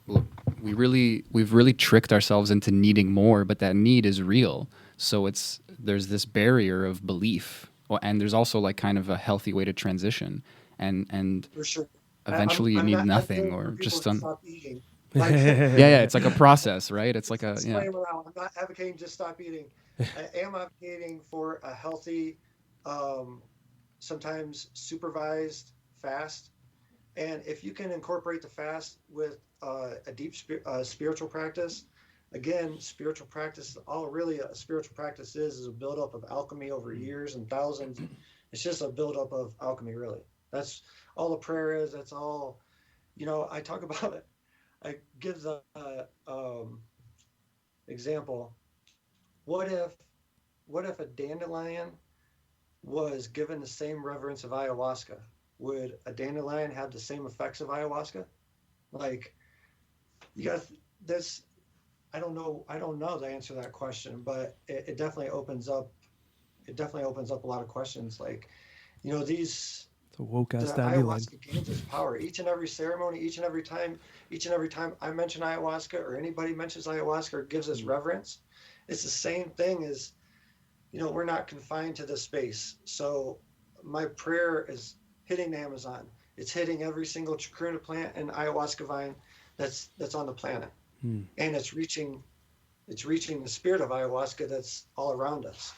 really tricked ourselves into needing more, but that need is real. So there's this barrier of belief, and there's also like kind of a healthy way to transition, and For sure. eventually you I'm need not nothing advocating or for just people to stop eating. yeah, it's like a process, right? It's like a Disclaimer out, I'm not advocating just stop eating. I am advocating for a healthy, sometimes supervised fast. And if you can incorporate the fast with a deep spiritual practice, again, spiritual practice, all really a spiritual practice is a buildup of alchemy over years and thousands. It's just a buildup of alchemy, really. That's all the prayer is. That's all, I talk about it. I give the example. What if a dandelion was given the same reverence of ayahuasca? Would a dandelion have the same effects of ayahuasca? Like, you got this. I don't know the answer to that question, but it definitely opens up. It definitely opens up a lot of questions. Like, these. It's a woke ass The dandelion. ayahuasca gains its power. Each and every ceremony, each and every time I mention ayahuasca or anybody mentions ayahuasca or gives us reverence, it's the same thing as, we're not confined to this space. So my prayer is hitting the Amazon. It's hitting every single chacruna plant and ayahuasca vine that's on the planet. And it's reaching the spirit of ayahuasca that's all around us.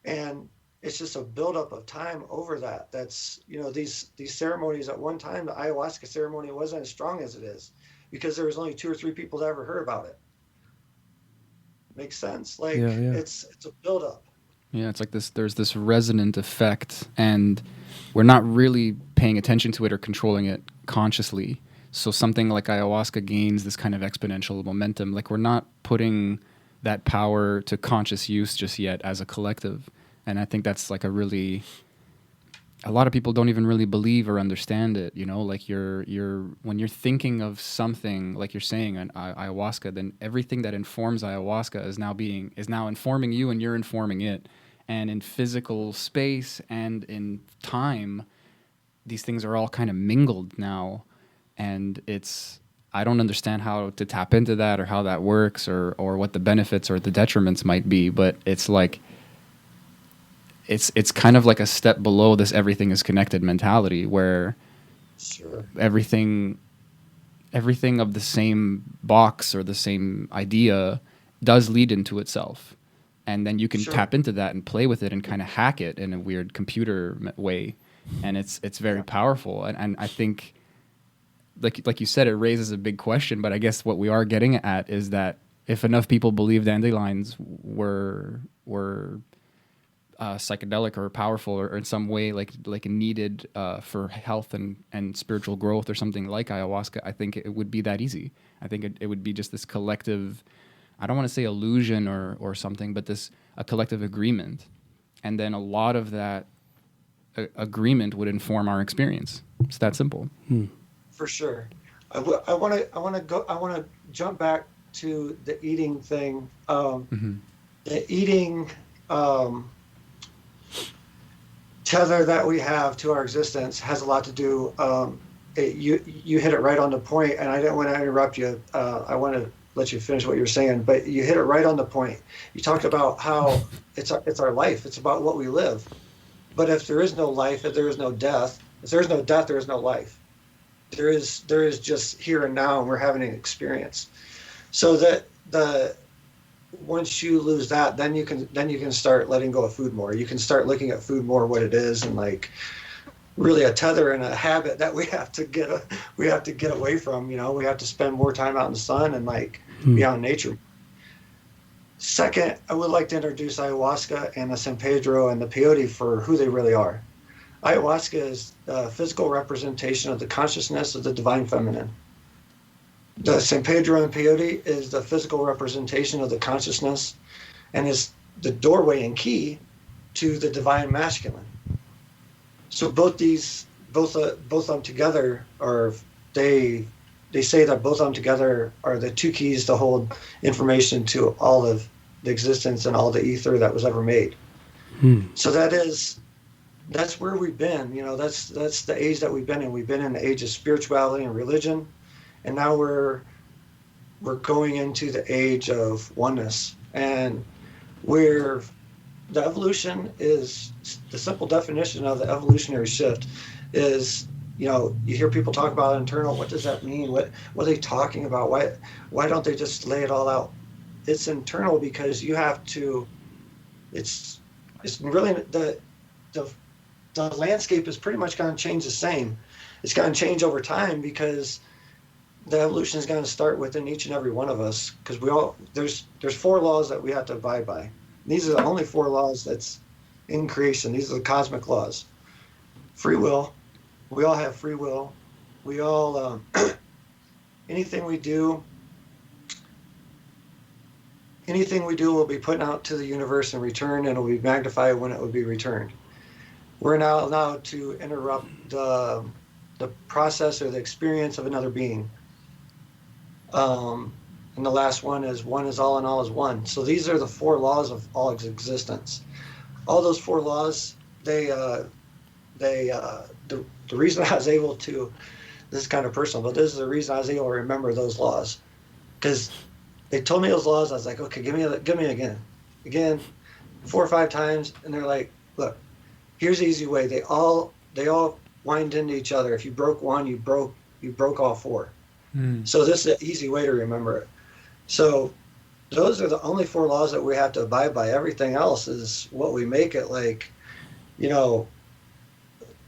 And it's just a buildup of time over that. That's, these ceremonies. At one time, the ayahuasca ceremony wasn't as strong as it is because there was only 2 or 3 people that ever heard about it. Makes sense? Like, Yeah. it's a buildup. Yeah, it's like there's this resonant effect, and we're not really paying attention to it or controlling it consciously. So something like ayahuasca gains this kind of exponential momentum. Like, we're not putting that power to conscious use just yet as a collective. And I think that's like a lot of people don't even really believe or understand it, like when you're thinking of something, like you're saying an ayahuasca, then everything that informs ayahuasca is now informing you, and you're informing it. And in physical space and in time, these things are all kind of mingled now. And I don't understand how to tap into that or how that works or what the benefits or the detriments might be, but it's like, it's kind of like a step below this everything is connected mentality where Sure. everything of the same box or the same idea does lead into itself. And then you can tap into that and play with it and kind of hack it in a weird computer way. And it's very powerful. And I think, like you said, it raises a big question. But I guess what we are getting at is that if enough people believe dandelions were psychedelic or powerful or in some way like needed for health and spiritual growth or something like ayahuasca, I think it would be that easy. I think it would be just this collective, I don't want to say illusion or something, but a collective agreement. And then a lot of that agreement would inform our experience. It's that simple. For sure. I want to jump back to the eating thing. The eating tether that we have to our existence has a lot to do. You hit it right on the point, and I didn't want to interrupt you. I want to let you finish what you're saying, but you hit it right on the point. You talked about how it's our life. It's about what we live. But if there is no life, if there is no death, if there is no death, there is no life. There is just here and now, and we're having an experience. So that once you lose that, then you can start letting go of food more. You can start looking at food more what it is, and like really a tether and a habit that we have to get away from. You know, we have to spend more time out in the sun and like be out in nature. Second, I would like to introduce ayahuasca and the San Pedro and the peyote for who they really are. Ayahuasca is a physical representation of the consciousness of the divine feminine. The San Pedro and peyote is the physical representation of the consciousness and is the doorway and key to the divine masculine. So both of them together they say that both of them together are the two keys to hold information to all of the existence and all the ether that was ever made. So that's where we've been. You know, that's the age that we've been in. We've been in the age of spirituality and religion, and now we're going into the age of oneness, and where the evolution is, the simple definition of the evolutionary shift is, you know, you hear people talk about internal. What does that mean? What are they talking about? Why don't they just lay it all out? It's internal because you have to. It's really the landscape is pretty much going to change the same. It's going to change over time because the evolution is going to start within each and every one of us, because there's 4 laws that we have to abide by. These are the only 4 laws that's in creation. These are the cosmic laws. Free will. We all have free will. We all anything we do will be put out to the universe in return, and it will be magnified when it will be returned. We're now allowed to interrupt the process or the experience of another being. And the last one is all and all is one. So these are the 4 laws of all existence. All those 4 laws, the reason I was able to, this is kind of personal, but this is the reason I was able to remember those laws, because they told me those laws. I was like, okay, give me again, 4 or 5 times, and they're like, look, here's the easy way. They all wind into each other. If you broke one, you broke all 4. So this is an easy way to remember it. So those are the only 4 laws that we have to abide by. Everything else is what we make it. Like, you know,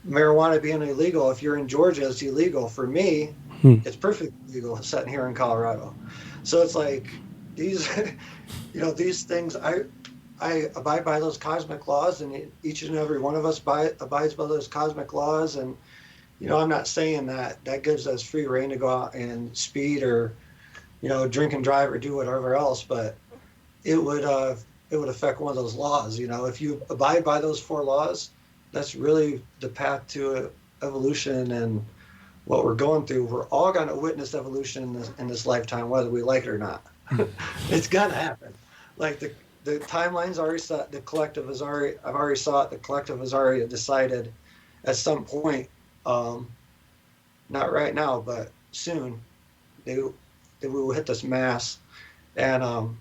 marijuana being illegal, if you're in Georgia, it's illegal. For me, it's perfectly legal sitting here in Colorado. So it's like these, you know, these things, I abide by those cosmic laws, and each and every one of us abides by those cosmic laws. And, you know, I'm not saying that gives us free reign to go out and speed or, you know, drink and drive or do whatever else, but it would affect one of those laws. You know, if you abide by those 4 laws, that's really the path to evolution and what we're going through. We're all going to witness evolution in this lifetime, whether we like it or not. It's going to happen. Like the timeline's already set. The collective I've already saw it. The collective has already decided at some point, not right now, but soon, they will hit this mass. And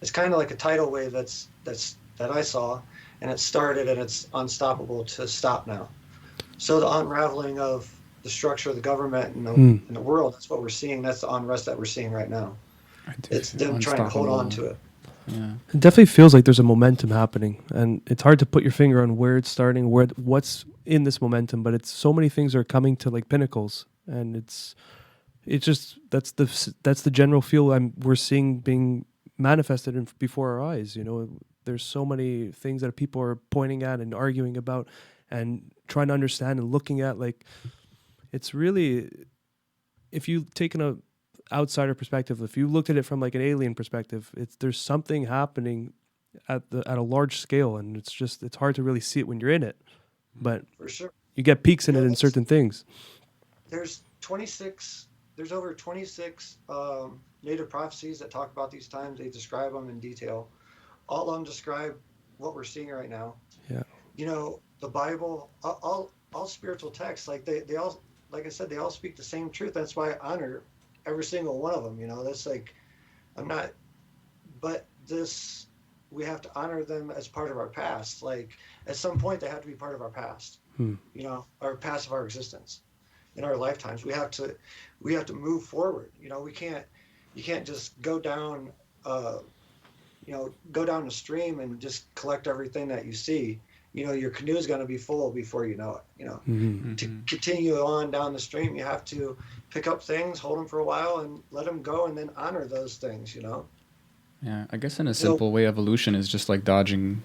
it's kind of like a tidal wave that I saw, and it started, and it's unstoppable to stop now. So the unraveling of the structure of the government and the world, that's what we're seeing. That's the unrest that we're seeing right now. It's them trying to hold on to it. Yeah. It definitely feels like there's a momentum happening, and it's hard to put your finger on where it's starting, what's in this momentum, but it's so many things are coming to like pinnacles, and it's just that's the general feel we're seeing being manifested before our eyes. You know, there's so many things that people are pointing at and arguing about and trying to understand and looking at. Like, it's really, if you take an outsider perspective, if you looked at it from like an alien perspective, there's something happening at a large scale, and it's hard to really see it when you're in it, but For sure. you get peaks in Yeah, it in certain things. There's over 26 native prophecies that talk about these times. They describe them in detail. All of them describe what we're seeing right now. Yeah. You know, the Bible, all spiritual texts, like they all, like I said, they all speak the same truth. That's why I honor every single one of them. You know, that's like, we have to honor them as part of our past. Like, at some point, they have to be part of our past. You know, our past of our existence. In our lifetimes, we have to move forward. You know, you can't just go down the stream and just collect everything that you see. You know, your canoe is going to be full before you know it. You know, to continue on down the stream, you have to pick up things, hold them for a while, and let them go, and then honor those things. You know. Yeah, I guess in a simple way, evolution is just like dodging,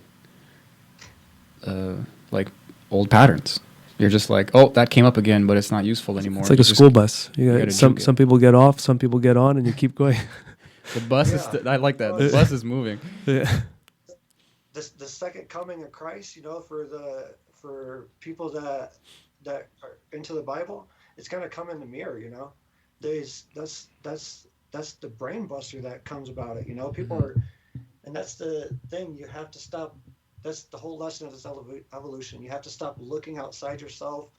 like old patterns. You're just like, oh, that came up again, but it's not useful anymore. It's like a school bus. You got some people get off, some people get on, and you keep going. The bus is. I like that. The bus is moving. Yeah. The second coming of Christ, you know, for people that are into the Bible, it's gonna come in the mirror. You know, that's the brain buster that comes about it. You know, people are, and that's the thing. You have to stop. That's the whole lesson of this evolution. You have to stop looking outside yourself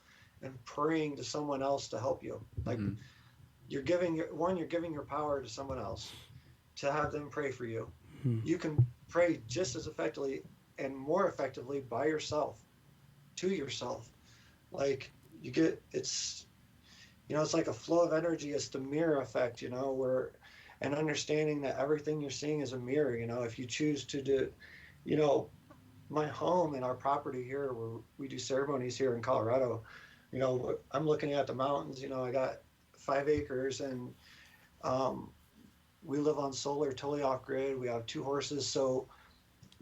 and praying to someone else to help you. Like, you're giving your power to someone else to have them pray for you. You can pray just as effectively and more effectively by yourself, to yourself. Like, it's like a flow of energy. It's the mirror effect, you know, and understanding that everything you're seeing is a mirror. You know, if you choose to do, you know, my home and our property here, where we do ceremonies here in Colorado, you know, I'm looking at the mountains. You know, I got 5 acres, and we live on solar, totally off grid. We have 2 horses. So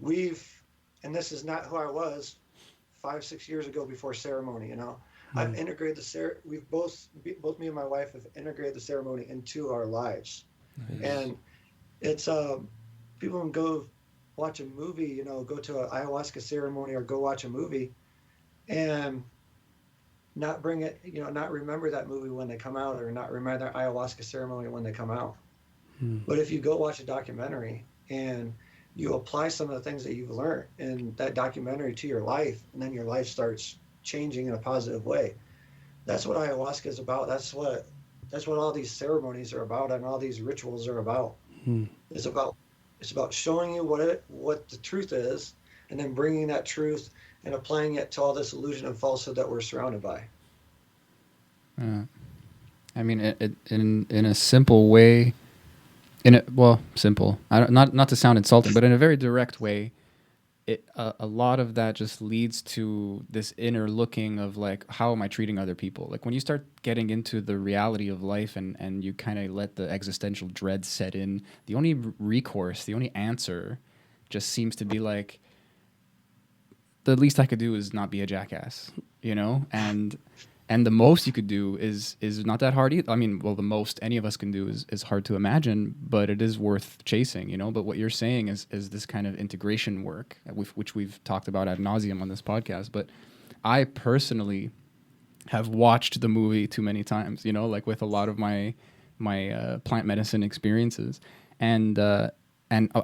and this is not who I was 5-6 years ago before ceremony, you know. I've integrated we've both me and my wife have integrated the ceremony into our lives. Nice. And it's people can go watch a movie, you know, go to an ayahuasca ceremony or go watch a movie and not bring it, you know, not remember that movie when they come out, or not remember that ayahuasca ceremony when they come out. But if you go watch a documentary and you apply some of the things that you've learned in that documentary to your life, and then your life starts changing in a positive way. That's what ayahuasca is about. That's what all these ceremonies are about, and all these rituals are about. It's about showing you what the truth is, and then bringing that truth and applying it to all this illusion and falsehood that we're surrounded by. I mean, in a simple way, simple. Not to sound insulting, but in a very direct way, a lot of that just leads to this inner looking of like, how am I treating other people? Like, when you start getting into the reality of life and you kind of let the existential dread set in, the only recourse, the only answer just seems to be like, the least I could do is not be a jackass, you know? And the most you could do is not that hard either. I mean, well, the most any of us can do is hard to imagine, but it is worth chasing, you know? But what you're saying is this kind of integration work, which we've talked about ad nauseum on this podcast. But I personally have watched the movie too many times, you know, like with a lot of my plant medicine experiences. And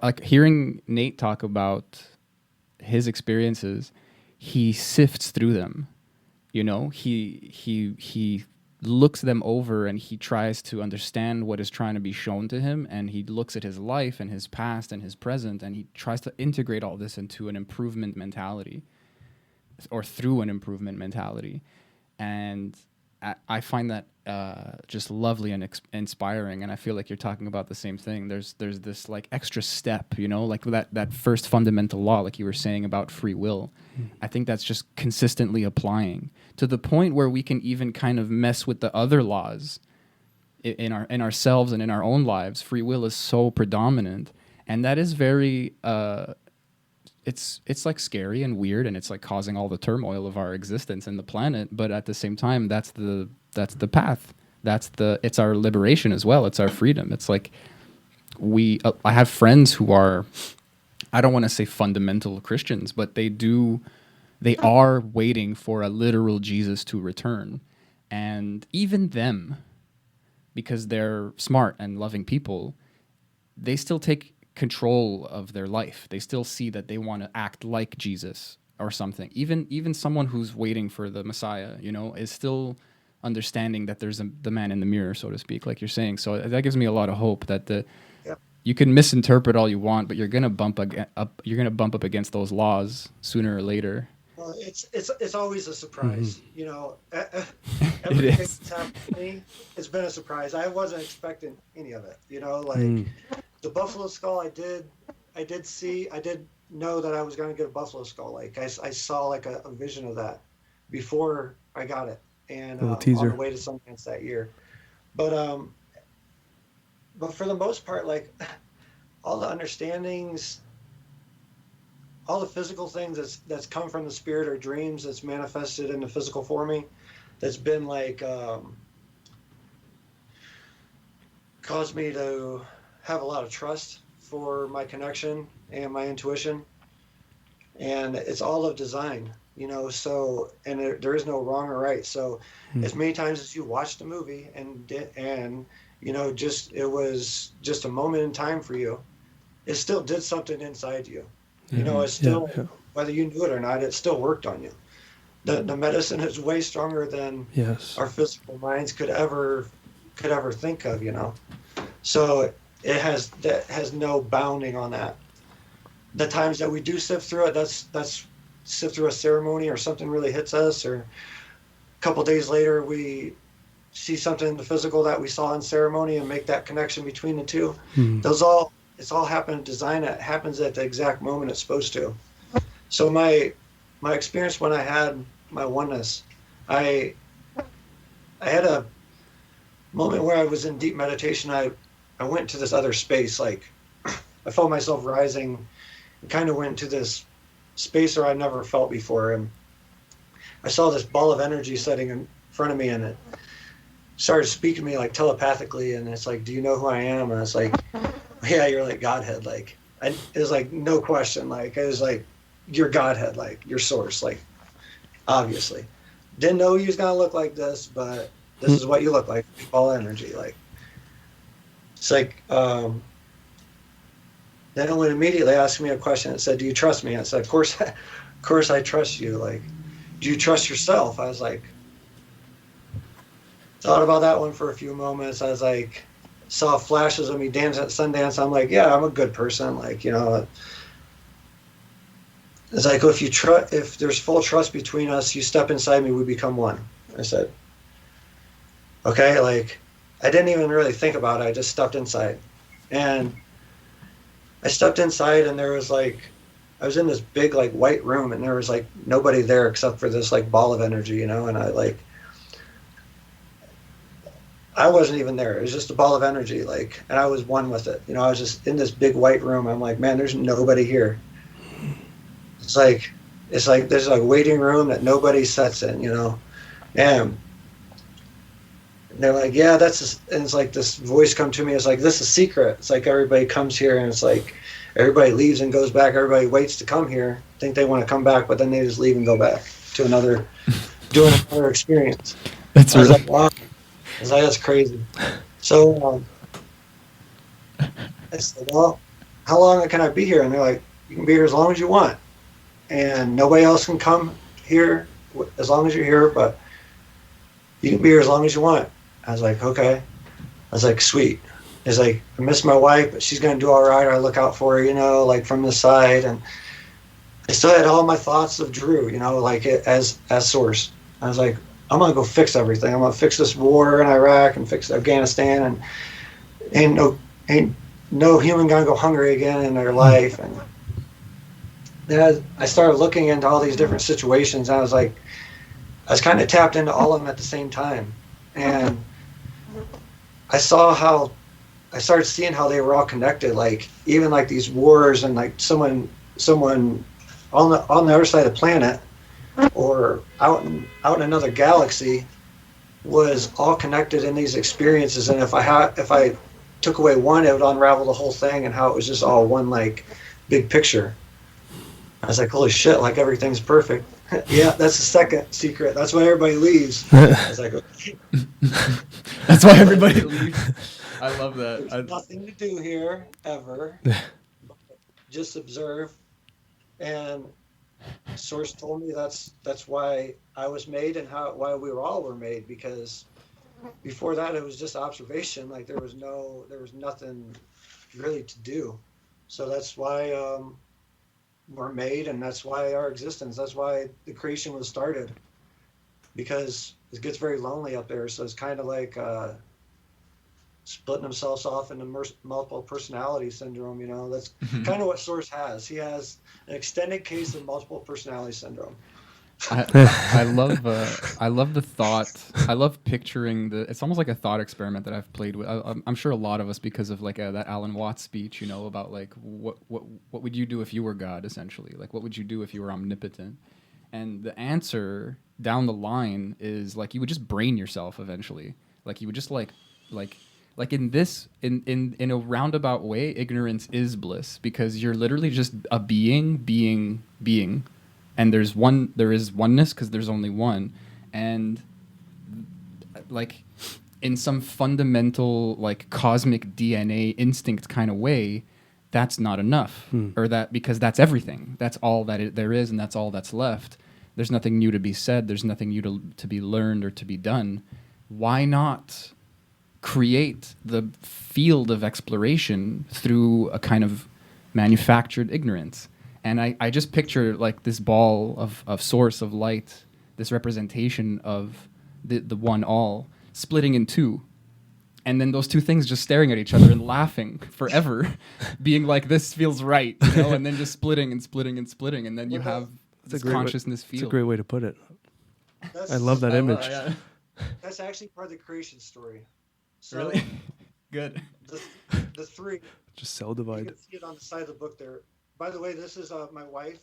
like hearing Nate talk about his experiences, he sifts through them. You know, he looks them over and he tries to understand what is trying to be shown to him, and he looks at his life and his past and his present, and he tries to integrate all this into an improvement mentality, or through an improvement mentality. And I find that just lovely and inspiring, and I feel like you're talking about the same thing. There's this like extra step, you know, like that first fundamental law, like you were saying about free will. I think that's just consistently applying to the point where we can even kind of mess with the other laws in ourselves and in our own lives. Free will is so predominant, and that is very it's like scary and weird, and it's like causing all the turmoil of our existence and the planet. But at the same time, that's the path. It's our liberation as well. It's our freedom. It's like I have friends who are, I don't want to say fundamental Christians, but they are waiting for a literal Jesus to return. And even them, because they're smart and loving people, they still take control of their life. They still see that they want to act like Jesus or something. Even someone who's waiting for the Messiah, is still understanding that there's the man in the mirror, so to speak, like you're saying. So that gives me a lot of hope that you can misinterpret all you want, but you're gonna bump up against those laws sooner or later. Well, it's always a surprise, It everything is. that's happened to me, it's been a surprise. I wasn't expecting any of it, the buffalo skull. I did know that I was going to get a buffalo skull. Like I saw like a vision of that before I got it, and on the way to Sundance that year. But for the most part, like all the understandings, all the physical things that's come from the spirit or dreams that's manifested in the physical for me, that's been like caused me to have a lot of trust for my connection and my intuition, and it's all of design, so, and there is no wrong or right. So as many times as you watch the movie and it was just a moment in time for you, it still did something inside you. It's still, whether you knew it or not, it still worked on you. The medicine is way stronger than our physical minds could ever think of, So that has no bounding on that. The times that we do sift through it, that's sift through a ceremony or something really hits us, or a couple days later we see something in the physical that we saw in ceremony and make that connection between the two. It's all happened in design. It happens at the exact moment it's supposed to. So my experience when I had my oneness, I had a moment where I was in deep meditation. I went to this other space, like I felt myself rising and kind of went to this space where I never felt before. And I saw this ball of energy sitting in front of me, and it started speaking to me like telepathically. And it's like, do you know who I am? And it's like, yeah, you're like Godhead. Like, it was like, no question. Like, it was like, you're Godhead, like your source, like obviously. Didn't know you was going to look like this, but this is what you look like, ball energy. Like, it's like, then it would immediately ask me a question. It said, do you trust me? I said, of course I trust you. Like, do you trust yourself? I was like, thought about that one for a few moments. I was like, saw flashes of me dancing at Sundance. I'm like, yeah, I'm a good person. Like, it's like, if there's full trust between us, you step inside me, we become one. I said, okay, like, I didn't even really think about it. I just stepped inside. And I stepped inside, and there was like, I was in this big like white room, and there was like nobody there except for this like ball of energy, and I wasn't even there. It was just a ball of energy, like, and I was one with it. I was just in this big white room. I'm like, man, there's nobody here. It's like there's like a waiting room that nobody sits in, and they're like, yeah, and it's like this voice come to me. It's like, this is secret. It's like everybody comes here, and it's like everybody leaves and goes back. Everybody waits to come here, think they want to come back, but then they just leave and go back to doing another experience. That's I was like, wow. I was like, that's crazy. So I said, well, how long can I be here? And they're like, you can be here as long as you want. And nobody else can come here as long as you're here, but you can be here as long as you want. I was like, okay. I was like, sweet. It's like, I miss my wife, but she's going to do all right. I look out for her, like from the side. And I still had all my thoughts of Drew, like as source. I was like, I'm going to go fix everything. I'm going to fix this war in Iraq and fix Afghanistan. And ain't no human going to go hungry again in their life. And then I started looking into all these different situations. And I was kind of tapped into all of them at the same time. And I started seeing how they were all connected. Like, even like these wars, and like someone on the other side of the planet or out in another galaxy was all connected in these experiences. And if I took away one, it would unravel the whole thing, and how it was just all one like big picture. I was like, holy shit, like everything's perfect. Yeah, that's the second secret. That's why everybody leaves. I was like, okay. That's why everybody leaves. I love that. There's nothing to do here ever. Just observe. And Source told me that's why I was made and why we all were made, because before that it was just observation. Like there was nothing really to do. So that's why we're made, and that's why our existence. That's why the creation was started, because it gets very lonely up there. So it's kind of like splitting themselves off into multiple personality syndrome. You know, that's kind of what Source has. He has an extended case of multiple personality syndrome. I love the thought. I love picturing it's almost like a thought experiment that I've played with. I'm sure a lot of us, because of like that Alan Watts speech, you know, about like what would you do if you were God, essentially? Like what would you do if you were omnipotent? And the answer down the line is like you would just brain yourself eventually. Like you would just like in a roundabout way, ignorance is bliss, because you're literally just a being. And there is oneness because there's only one. And like in some fundamental like cosmic DNA instinct kind of way, that's not enough. Or that, because that's everything. That's all that there is, and that's all that's left. There's nothing new to be said. There's nothing new to be learned or to be done. Why not create the field of exploration through a kind of manufactured ignorance? And I just picture like this ball of source of light, this representation of the one all, splitting in two. And then those two things just staring at each other and laughing forever, being like, this feels right, you know, and then just splitting and splitting and splitting. And then you have this consciousness field. That's a great way to put it. I love that image. That's actually part of the creation story. So Really? Good. The three. Just cell divide. You can see it on the side of the book there. By the way, this is my wife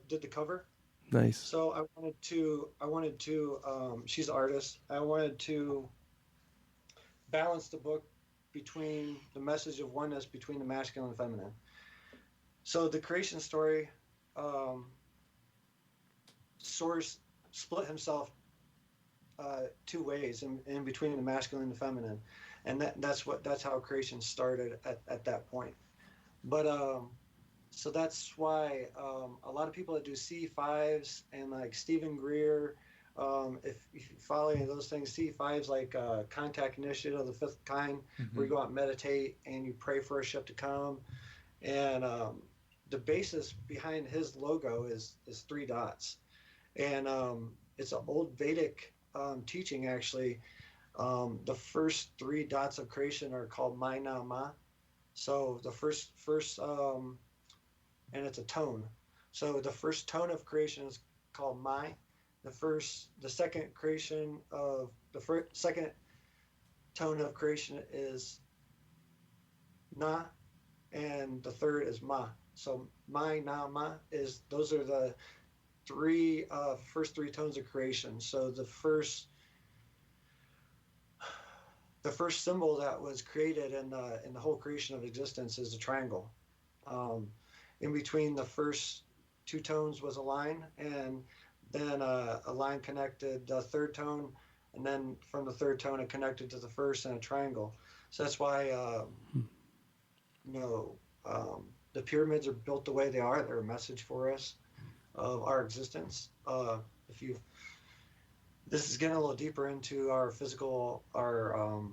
did the cover. Nice. So I wanted to she's an artist. I wanted to balance the book between the message of oneness between the masculine and feminine. So the creation story, Source split himself two ways in between the masculine and the feminine, and that's how creation started at that point. But so that's why a lot of people that do C5s and like Stephen Greer, if you follow any of those things, C5s like Contact Initiative of the Fifth Kind, where you go out and meditate and you pray for a ship to come. And the basis behind his logo is three dots. And it's an old Vedic teaching, actually. The first three dots of creation are called Ma Na Ma. So the first and it's a tone. So the first tone of creation is called Ma. The second tone of creation is Na, and the third is Ma. So Ma Na Ma those are the first three tones of creation. So the first symbol that was created in the whole creation of existence is a triangle. In between the first two tones was a line, and then a line connected the third tone, and then from the third tone it connected to the first, and a triangle. So that's why the pyramids are built the way they are. They're a message for us of our existence. This is getting a little deeper into our physical, our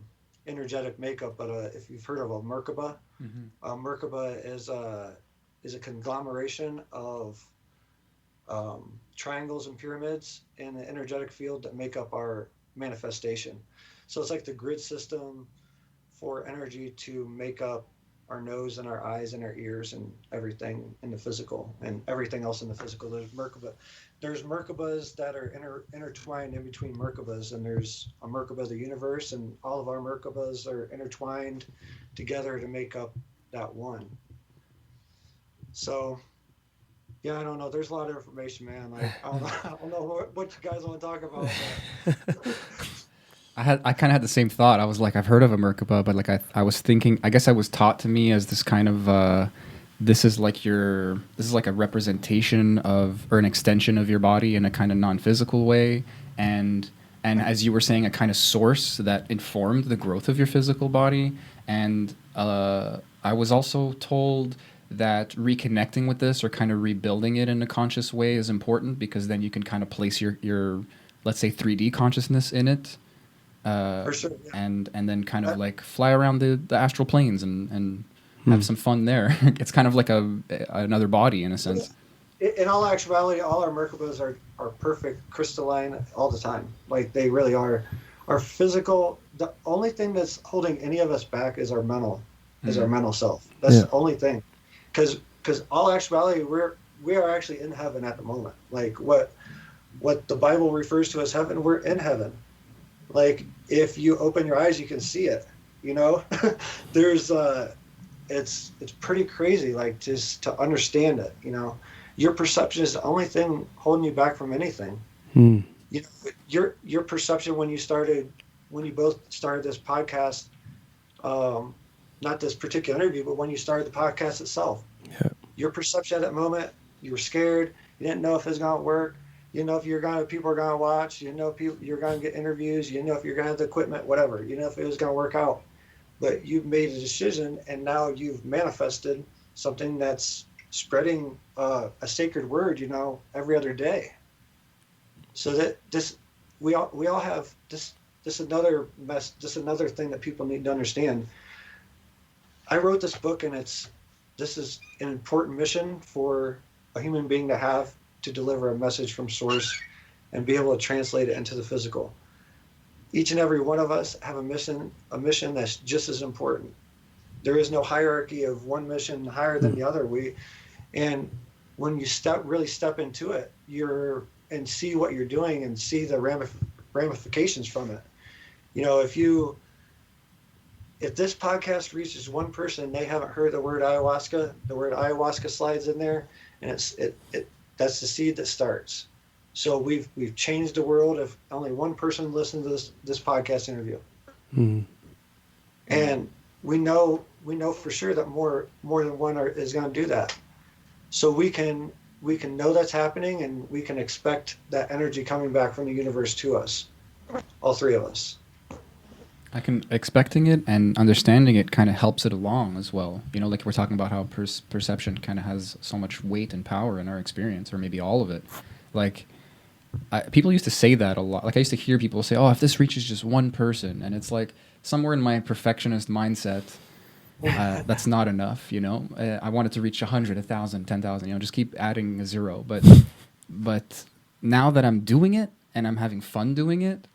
energetic makeup, but if you've heard of a Merkaba, Merkaba is a conglomeration of triangles and pyramids in the energetic field that make up our manifestation. So it's like the grid system for energy to make up our nose and our eyes and our ears and everything in the physical and everything else in the physical. There's Merkabas that are intertwined in between Merkabas, and there's a Merkaba of the universe, and all of our Merkabas are intertwined together to make up that one. So Yeah, I don't know. There's a lot of information, man. Like, I don't know what you guys want to talk about. But I kind of had the same thought. I was like, I've heard of a Merkaba, but like I was thinking, I guess I was taught to me as this kind of this is like a representation of, or an extension of your body in a kind of non-physical way, and as you were saying, a kind of source that informed the growth of your physical body. And I was also told that reconnecting with this, or kind of rebuilding it in a conscious way, is important, because then you can kind of place your let's say 3D consciousness in it, for sure, yeah. and then kind of like fly around the astral planes and have some fun there. It's kind of like another body in a sense. In all actuality, all our Merkabas are perfect, crystalline all the time. Like, they really are. Our physical, the only thing that's holding any of us back is our mental, self. That's the only thing. Because all actuality, we are actually in heaven at the moment. Like, what the Bible refers to as heaven, we're in heaven. Like, if you open your eyes, you can see it. You know, there's it's pretty crazy. Like, just to understand it. You know, your perception is the only thing holding you back from anything. You know, your perception when you both started this podcast, not this particular interview, but when you started the podcast itself, your perception at that moment, you were scared. You didn't know if it was going to work. You didn't know if people are going to watch. You didn't know if you're going to get interviews. You didn't know if you're going to have the equipment, whatever. You didn't know if it was going to work out. But you've made a decision, and now you've manifested something that's spreading a sacred word, you know, every other day. So that we all have this another thing that people need to understand. I wrote this book, and this is an important mission for a human being to have, to deliver a message from source and be able to translate it into the physical. Each and every one of us have a mission that's just as important. There is no hierarchy of one mission higher than the other. And when you really step into it, and see what you're doing and see the ramifications from it. You know, if this podcast reaches one person and they haven't heard the word ayahuasca slides in there, and that's the seed that starts. So we've changed the world if only one person listens to this podcast interview. And we know for sure that more than one is going to do that. So we can know that's happening, and we can expect that energy coming back from the universe to us, all three of us. Expecting it and understanding it kind of helps it along as well. You know, like we're talking about how perception kind of has so much weight and power in our experience, or maybe all of it. Like, people used to say that a lot. Like, I used to hear people say, "Oh, if this reaches just one person," and it's like, somewhere in my perfectionist mindset, that's not enough. You know, I want it to reach 100, 1,000, 10,000. You know, just keep adding a zero. But now that I'm doing it and I'm having fun doing it,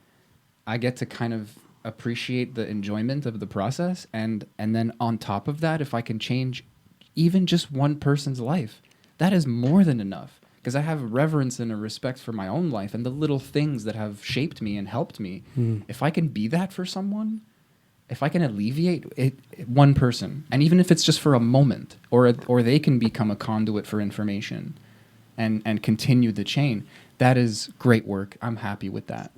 I get to kind of appreciate the enjoyment of the process, and then on top of that, if I can change even just one person's life, that is more than enough, because I have reverence and a respect for my own life and the little things that have shaped me and helped me. If I can be that for someone, if I can alleviate one person, and even if it's just for a moment, or they can become a conduit for information and continue the chain, that is great work. I'm happy with that.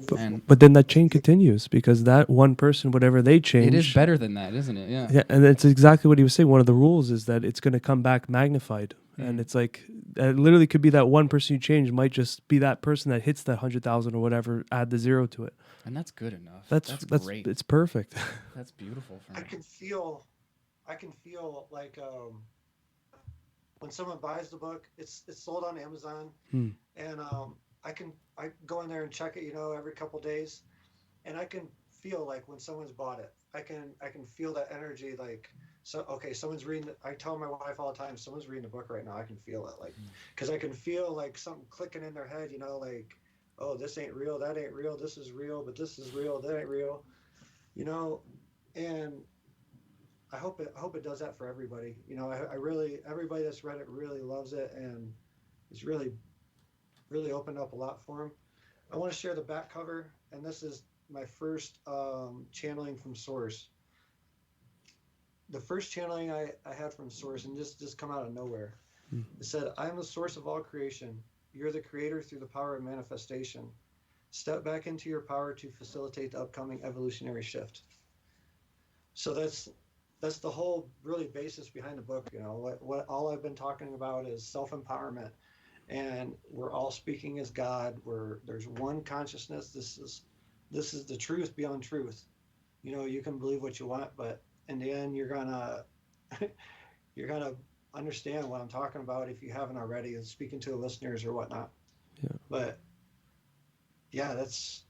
But then that chain continues, because that one person, whatever they change... It is better than that, isn't it? Yeah, and it's exactly what he was saying. One of the rules is that it's going to come back magnified. And it's like, it literally could be that one person you change might just be that person that hits that 100,000 or whatever, add the zero to it. And that's good enough. That's great. It's perfect. That's beautiful for me. I can feel like when someone buys the book, it's sold on Amazon, and I go in there and check it, you know, every couple days, and I can feel like when someone's bought it, I can feel that energy. Like, so okay, someone's reading. I tell my wife all the time, someone's reading the book right now. I can feel it, like, because I can feel like something clicking in their head, you know, like, oh, this ain't real, that ain't real, this is real, but this is real, that ain't real, you know, and I hope it does that for everybody. You know, I really, everybody that's read it really loves it, and it's really opened up a lot for them. I want to share the back cover, and this is my first channeling from Source. The first channeling I had from Source, and just come out of nowhere. It said, I am the source of all creation. You're the creator through the power of manifestation. Step back into your power to facilitate the upcoming evolutionary shift. So that's the whole really basis behind the book. You know, what all I've been talking about is self-empowerment, and we're all speaking as God. There's one consciousness. This is the truth beyond truth. You know, you can believe what you want, but in the end, you're gonna you're gonna understand what I'm talking about if you haven't already, and speaking to the listeners or whatnot. Yeah. But yeah, that's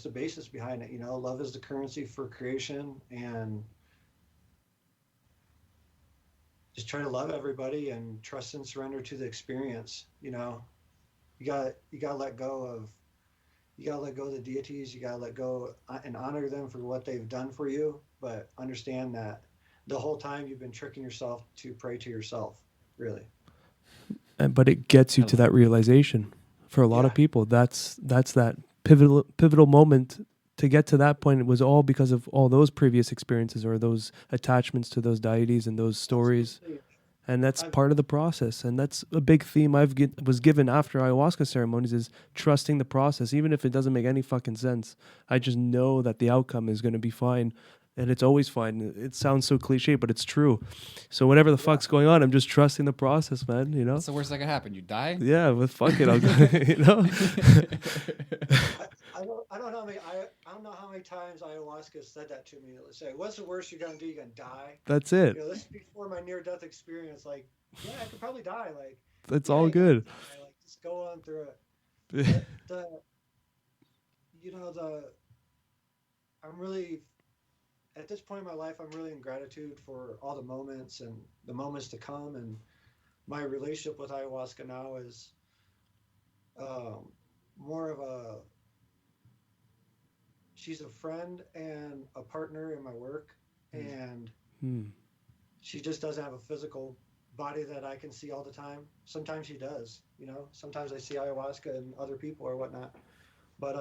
the basis behind it. You know, love is the currency for creation, and just try to love everybody and trust and surrender to the experience. You know, you gotta let go of the deities. You gotta let go and honor them for what they've done for you, but understand that the whole time you've been tricking yourself to pray to yourself, really. But it gets you to that realization. For a lot of people, that's that pivotal moment to get to that point. It was all because of all those previous experiences or those attachments to those deities and those stories. And that's part of the process. And that's a big theme was given after ayahuasca ceremonies, is trusting the process. Even if it doesn't make any fucking sense, I just know that the outcome is going to be fine. And it's always fine. It sounds so cliche, but it's true. So whatever the fuck's going on, I'm just trusting the process, man. You know. What's the worst that could happen? You die? Yeah, but fuck it, I'll go. You know. I don't know how many times ayahuasca said that to me. Let's say, what's the worst you're gonna do? You're gonna die. That's it. You know, this is before my near-death experience. Like, yeah, I could probably die. Like, That's yeah, all good. like, just go on through it. I'm really, at this point in my life, I'm really in gratitude for all the moments and the moments to come. And my relationship with ayahuasca now is more of she's a friend and a partner in my work. And she just doesn't have a physical body that I can see all the time. Sometimes she does, you know, sometimes I see ayahuasca and other people or whatnot. But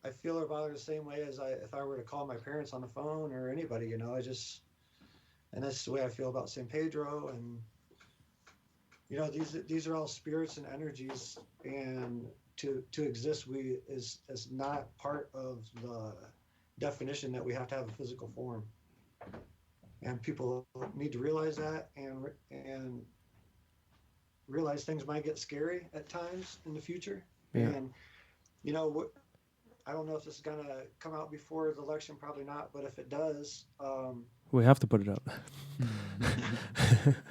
I feel about her the same way as if I were to call my parents on the phone or anybody, you know. And that's the way I feel about San Pedro. And you know, these are all spirits and energies, and to exist is not part of the definition that we have to have a physical form. And people need to realize that, and realize things might get scary at times in the future. Yeah. And you know, I don't know if this is gonna come out before the election, probably not, but if it does, we have to put it out.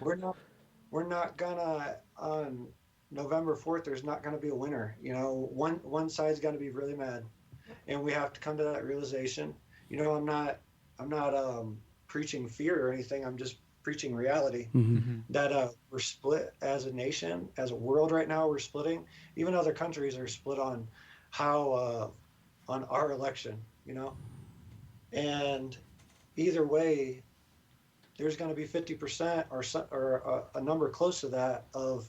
we're not gonna, on November 4th, there's not gonna be a winner. You know, one side's gonna be really mad, and we have to come to that realization. You know, I'm not preaching fear or anything. I'm just preaching reality. That we're split as a nation, as a world right now. We're splitting. Even other countries are split on how on our election, you know. And either way, there's going to be 50% or a number close to that of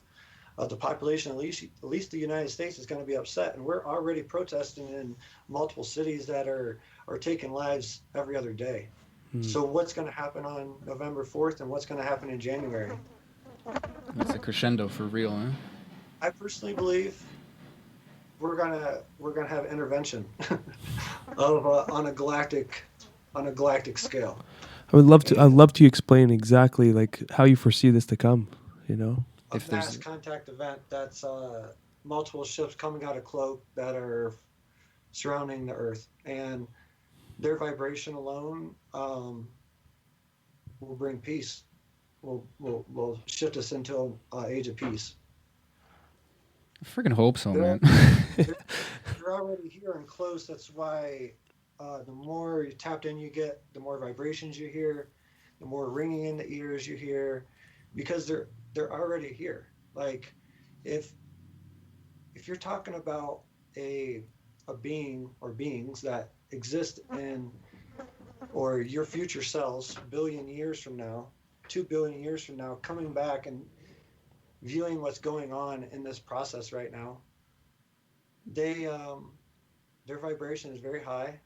the population, at least the United States, is going to be upset. And we're already protesting in multiple cities that are taking lives every other day. So what's going to happen on November 4th, and what's going to happen in January? It's a crescendo for real, huh? I personally believe we're gonna have intervention of on a galactic scale. I'd love to explain exactly like how you foresee this to come. You know, a mass contact event that's multiple ships coming out of cloak that are surrounding the Earth, and their vibration alone will bring peace. Will shift us into an age of peace. I freaking hope so, man. They're already here and close. That's why the more tapped in you get, the more vibrations you hear, the more ringing in the ears you hear, because they're already here. Like if you're talking about a being or beings that exist in, or your future selves, 1 billion years from now, 2 billion years from now, coming back and viewing what's going on in this process right now, their vibration is very high.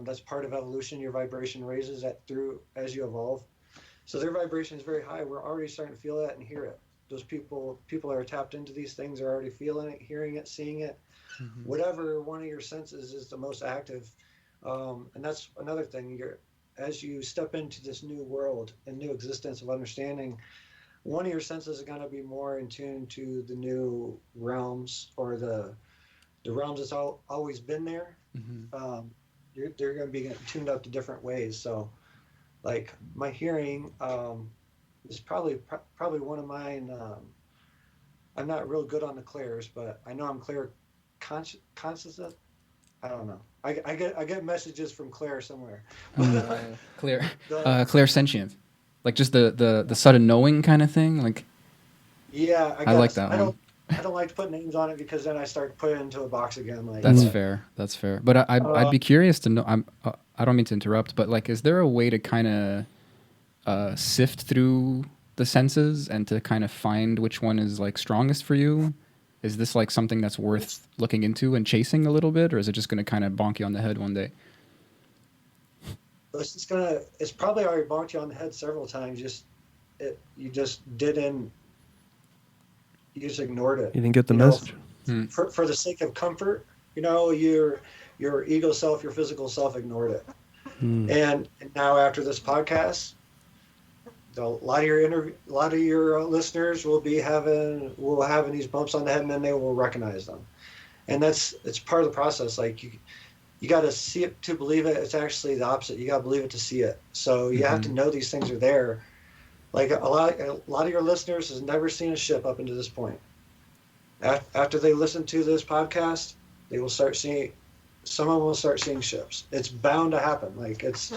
That's part of evolution. Your vibration raises as you evolve. So their vibration is very high. We're already starting to feel that and hear it. Those people that are tapped into these things are already feeling it, hearing it, seeing it. Whatever one of your senses is the most active. And that's another thing. As you step into this new world and new existence of understanding, one of your senses is going to be more in tune to the new realms, or the realms that's always been there. They're going to be tuned up to different ways. So, like, my hearing is probably one of mine. I'm not real good on the clairs, but I know I'm clear conscious. I don't know. I get messages from Claire somewhere. Clear, The- clairsentient, like just the sudden knowing kind of thing. Like, Yeah, I like that one. I don't like to put names on it, because then I start putting it into a box again. Like, That's fair. That's fair. But I'd be curious to know. I don't mean to interrupt, but like, is there a way to kind of sift through the senses and to kind of find which one is like strongest for you? Is this like something that's worth looking into and chasing a little bit, or is it just going to kind of bonk you on the head one day? It's probably already bonked you on the head several times. You just ignored it. You didn't get the You know, message. For the sake of comfort, your ego self, your physical self ignored it. And now, after this podcast, a lot of your listeners will having these bumps on the head, and then they will recognize them. And it's part of the process. Like, you got to see it to believe it. It's actually the opposite. You got to believe it to see it. So you have to know these things are there. Like, a lot of your listeners has never seen a ship up until this point. After they listen to this podcast, they will start seeing. Some of them will start seeing ships. It's bound to happen. Like, it's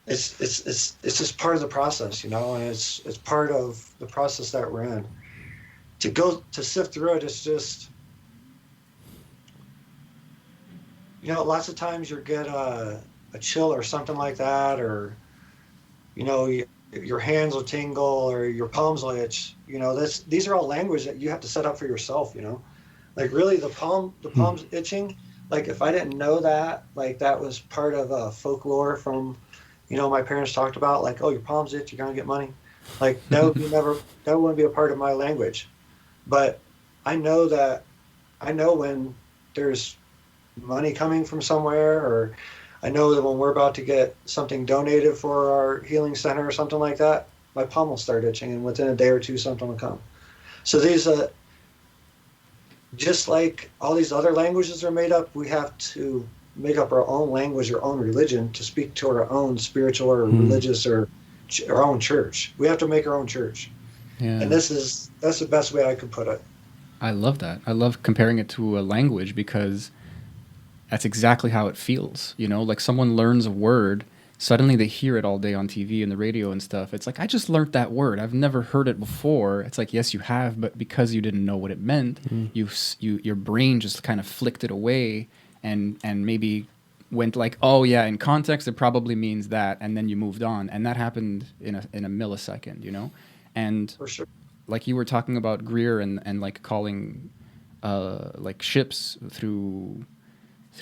just part of the process, and it's part of the process that we're in. To sift through it, it's just, lots of times you'll get a chill or something like that, or your hands will tingle or your palms will itch. These are all language that you have to set up for yourself. Like, really, the palms itching. Like, if I didn't know that, like, that was part of folklore from, my parents talked about, like, oh, your palms itch, you're gonna get money. Like, that wouldn't be a part of my language. But I know when there's money coming from somewhere, or I know that when we're about to get something donated for our healing center or something like that, my palm will start itching, and within a day or two, something will come. So these, just like all these other languages are made up, we have to make up our own language, our own religion, to speak to our own spiritual or religious or our own church. We have to make our own church. Yeah. And that's the best way I could put it. I love that. I love comparing it to a language, because that's exactly how it feels. Like, someone learns a word, suddenly they hear it all day on TV and the radio and stuff. It's like, I just learned that word. I've never heard it before. It's like, yes, you have, but because you didn't know what it meant, your brain just kind of flicked it away and maybe went like, oh yeah, in context it probably means that, and then you moved on. And that happened in a millisecond, And For sure. like you were talking about Greer and like calling like ships through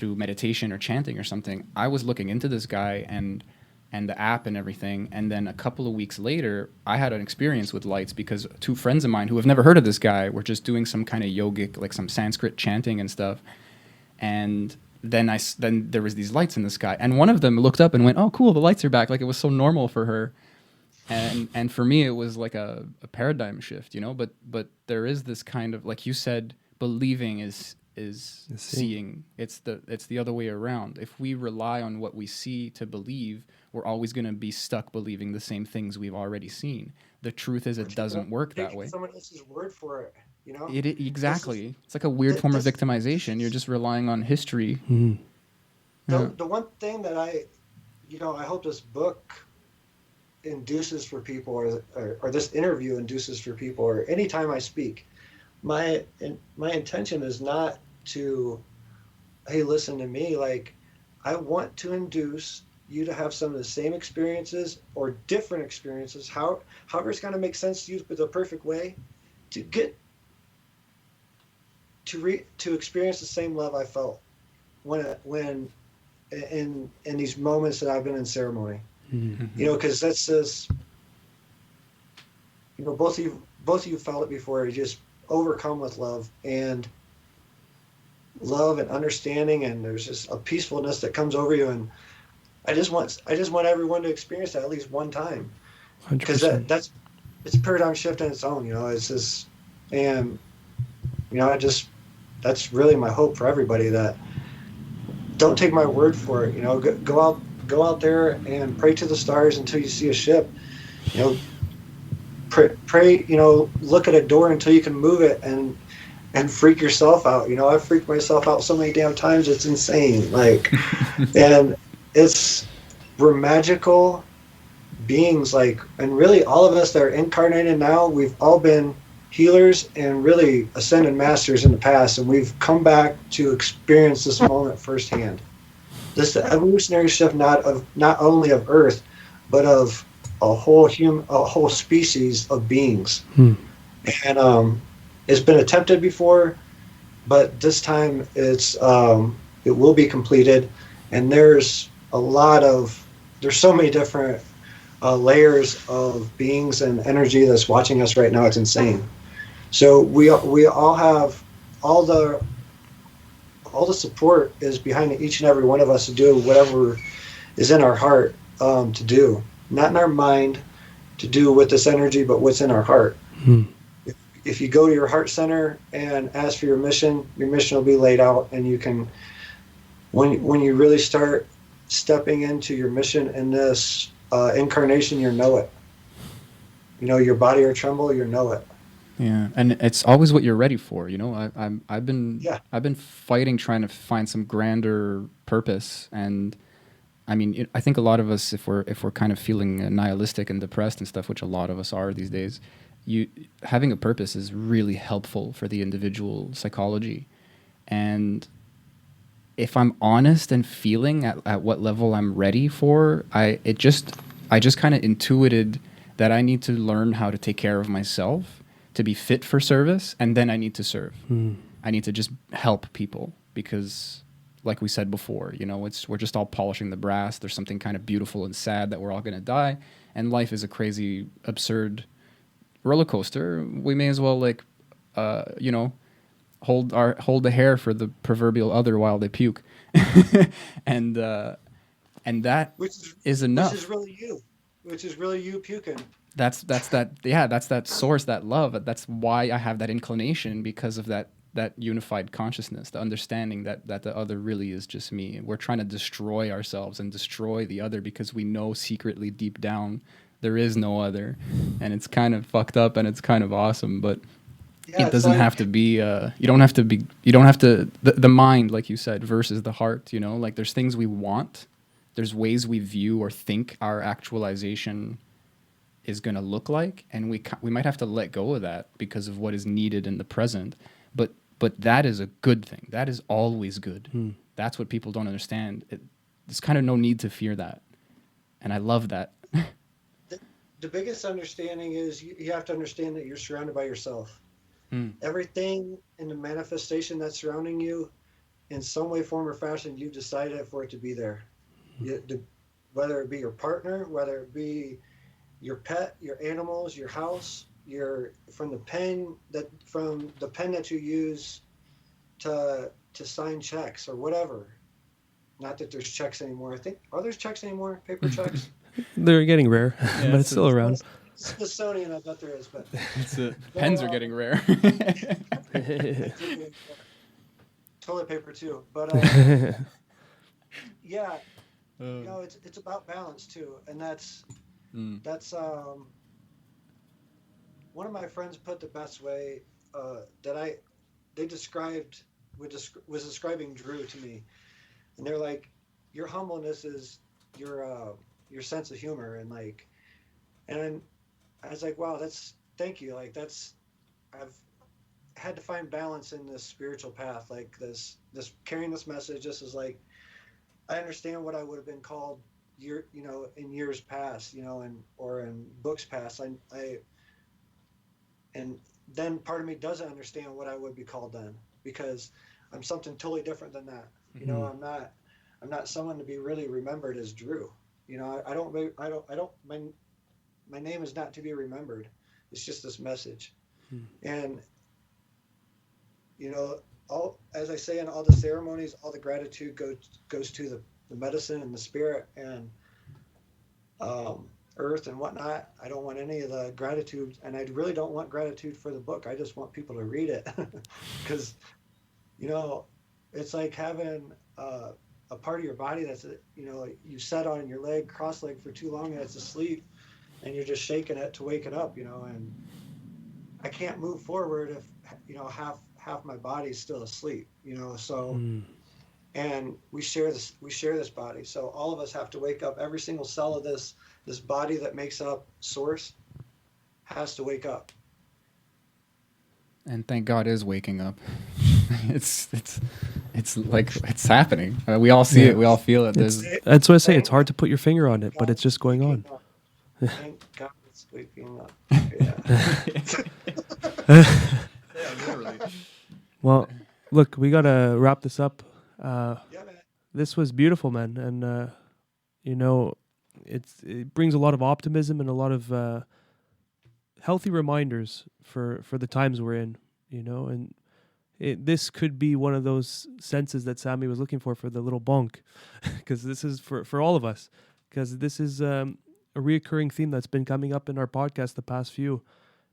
meditation or chanting or something. I was looking into this guy and the app and everything, and then a couple of weeks later I had an experience with lights, because two friends of mine who have never heard of this guy were just doing some kind of yogic, like some Sanskrit chanting and stuff, and then there was these lights in the sky, and one of them looked up and went, oh cool, the lights are back. Like, it was so normal for her, and for me it was like a paradigm shift, but there is this kind of, like you said, believing is seeing. It's the other way around. If we rely on what we see to believe, we're always going to be stuck believing the same things we've already seen. The truth is, it doesn't work that way. Someone else's word for it, Exactly. It's like a weird form of victimization. You're just relying on history. The one thing that I hope this book induces for people, or this interview induces for people, or anytime I speak, my intention is not to, hey, listen to me. Like, I want to induce you to have some of the same experiences or different experiences, however it's going to make sense to you, but the perfect way to get to experience the same love I felt when in these moments that I've been in ceremony. You know, because that's this, you know, both of you felt it before. You just overcome with love and understanding, and there's just a peacefulness that comes over you. And I just want everyone to experience that at least one time, because 100%. that's it's a paradigm shift in its own. You know, it's just, and you know, that's really my hope for everybody, that don't take my word for it. You know, go out there and pray to the stars until you see a ship. You know, pray. You know, look at a door until you can move it, and freak yourself out. You know, I've freaked myself out so many damn times, it's insane. Like, and we're magical beings. Like, and really, all of us that are incarnated now, we've all been healers and really ascended masters in the past, and we've come back to experience this moment firsthand. This the evolutionary shift, not only of Earth, but of a whole species of beings. And it's been attempted before, but this time it will be completed. And there's so many different layers of beings and energy that's watching us right now. It's insane. So we all have all the support is behind each and every one of us to do whatever is in our heart to do, not in our mind to do with this energy, but what's in our heart. If you go to your heart center and ask for your mission will be laid out, and you can, when you really start stepping into your mission in this incarnation, you know it. You know, your body will tremble, you know it. Yeah, and it's always what you're ready for. You know, I've been fighting, trying to find some grander purpose, and I mean, I think a lot of us, if we're kind of feeling nihilistic and depressed and stuff, which a lot of us are these days, having a purpose is really helpful for the individual psychology. And if I'm honest and feeling at what level I'm ready for, I just kind of intuited that I need to learn how to take care of myself to be fit for service, and then I need to serve. I need to just help people, because like we said before, you know, we're just all polishing the brass. There's something kind of beautiful and sad that we're all going to die, and life is a crazy, absurd roller coaster. We may as well, like, you know, hold the hair for the proverbial other while they puke, and that is enough. Which is really you puking. That's that source, that love. That's why I have that inclination, because of that unified consciousness, the understanding that the other really is just me. We're trying to destroy ourselves and destroy the other because we know secretly deep down there is no other, and it's kind of fucked up and it's kind of awesome, but it doesn't have to be. You don't have to. The mind, like you said, versus the heart. You know, like there's things we want. There's ways we view or think our actualization is going to look like, and we might have to let go of that because of what is needed in the present. But that is a good thing. That is always good. That's what people don't understand. There's kind of no need to fear that, and I love that. The biggest understanding is you have to understand that you're surrounded by yourself. Everything in the manifestation that's surrounding you, in some way, form, or fashion, you decided for it to be there. Whether it be your partner, whether it be your pet, your animals, your house, from the pen that you use to sign checks or whatever. Not that there's checks anymore. I think, are there checks anymore? Paper checks? They're getting rare, but it's still around. Smithsonian, I bet there is, but pens are getting rare. Toilet paper too, but yeah, you know, it's about balance too, and that's one of my friends put the best way was describing Drew to me, and they're like, your humbleness is your sense of humor, and I was like, wow, thank you, like I've had to find balance in this spiritual path, like this carrying this message. Just as, like, I understand what I would have been called in years past, or in books past. And then part of me doesn't understand what I would be called then, because I'm something totally different than that. I'm not someone to be really remembered as Drew. You know, my name is not to be remembered. It's just this message. And, you know, as I say in all the ceremonies, all the gratitude goes to the medicine and the spirit and earth and whatnot. I don't want any of the gratitude, and I really don't want gratitude for the book. I just want people to read it because, you know, it's like having a part of your body that's, you know, you set on your leg, cross leg for too long and it's asleep, and you're just shaking it to wake it up, you know, and I can't move forward if, you know, half my body's still asleep, you know, so and we share this body, so all of us have to wake up. Every single cell of this body that makes up source has to wake up. And thank God is waking up. it's like it's happening. We all see it. We all feel it. That's what I say. It's hard to put your finger on it, but it's just going on. Thank God it's waking up. Yeah, literally. Well, look, we gotta wrap this up. Yeah, man. This was beautiful, man, and you know, it brings a lot of optimism and a lot of healthy reminders for the times we're in. You know, and this could be one of those senses that Sammy was looking for the little bonk, because this is for all of us, because this is a reoccurring theme that's been coming up in our podcast the past few,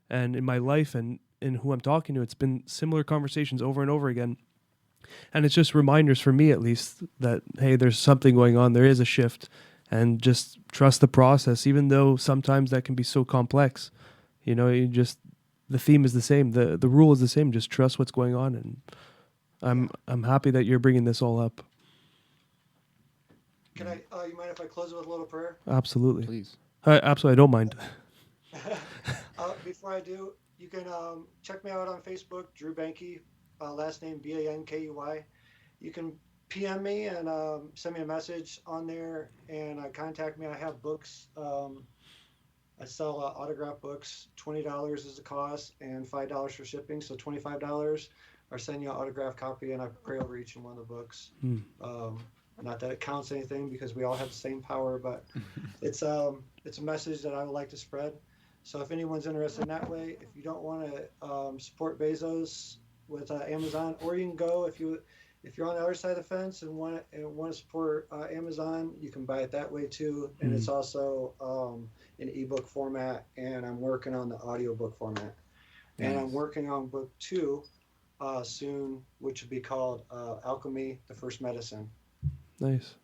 and in my life and in who I'm talking to, it's been similar conversations over and over again. And it's just reminders for me, at least, that, hey, there's something going on. There is a shift, and just trust the process, even though sometimes that can be so complex. You know, the theme is the same. The rule is the same. Just trust what's going on. And I'm happy that you're bringing this all up. Can I, you mind if I close it with a little prayer? Absolutely. Please. Absolutely. I don't mind. Before I do, you can check me out on Facebook, Drew Bankey, last name Bankey. You can PM me and send me a message on there and contact me. I have books. I sell autograph books. $20 is the cost and $5 for shipping, so $25. Or send you an autograph copy, and I pray over each one of the books. Not that it counts anything, because we all have the same power, but it's a message that I would like to spread. So if anyone's interested in that way, if you don't want to support Bezos with Amazon, or you can go, if you're on the other side of the fence and want to support Amazon, you can buy it that way too. And it's also in ebook format, and I'm working on the audiobook format. Nice. And I'm working on book 2 soon, which would be called Alchemy, the First Medicine. Nice.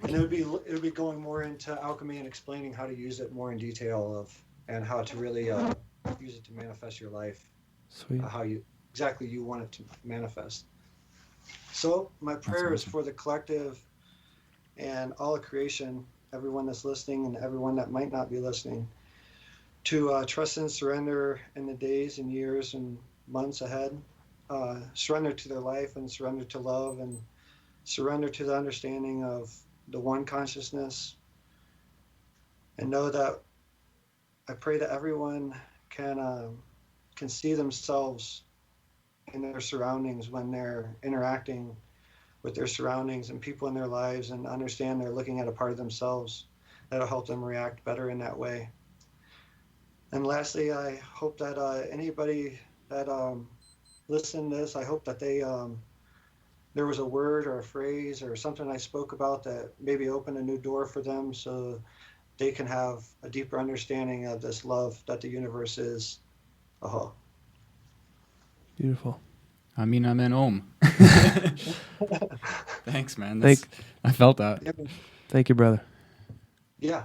And it would be going more into alchemy and explaining how to use it more in detail and how to really use it to manifest your life. Sweet. How you want it to manifest. So my prayer is for the collective and all of creation, everyone that's listening and everyone that might not be listening, to trust and surrender in the days and years and months ahead. Surrender to their life and surrender to love and surrender to the understanding of the one consciousness, and know that I pray that everyone can see themselves in their surroundings when they're interacting with their surroundings and people in their lives, and understand they're looking at a part of themselves that'll help them react better in that way. And lastly, I hope that anybody that listened to this, I hope that they there was a word or a phrase or something I spoke about that maybe opened a new door for them, so they can have a deeper understanding of this love that the universe is. Beautiful. Amen, Om. Thanks, man. I felt that. Thank you, brother. Yeah.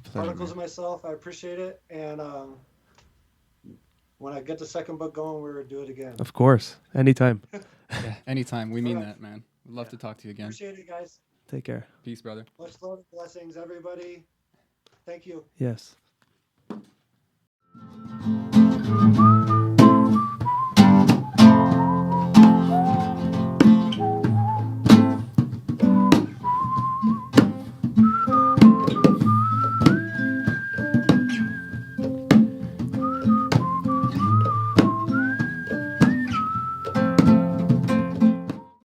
Pleasure, Particles man. of myself, I appreciate it. And when I get the second book going, we're going to do it again. Of course. Anytime. Yeah, anytime. We mean Alright. that, man. We'd love to talk to you again. Appreciate it, guys. Take care. Peace, brother. Much love and blessings, everybody. Thank you. Yes.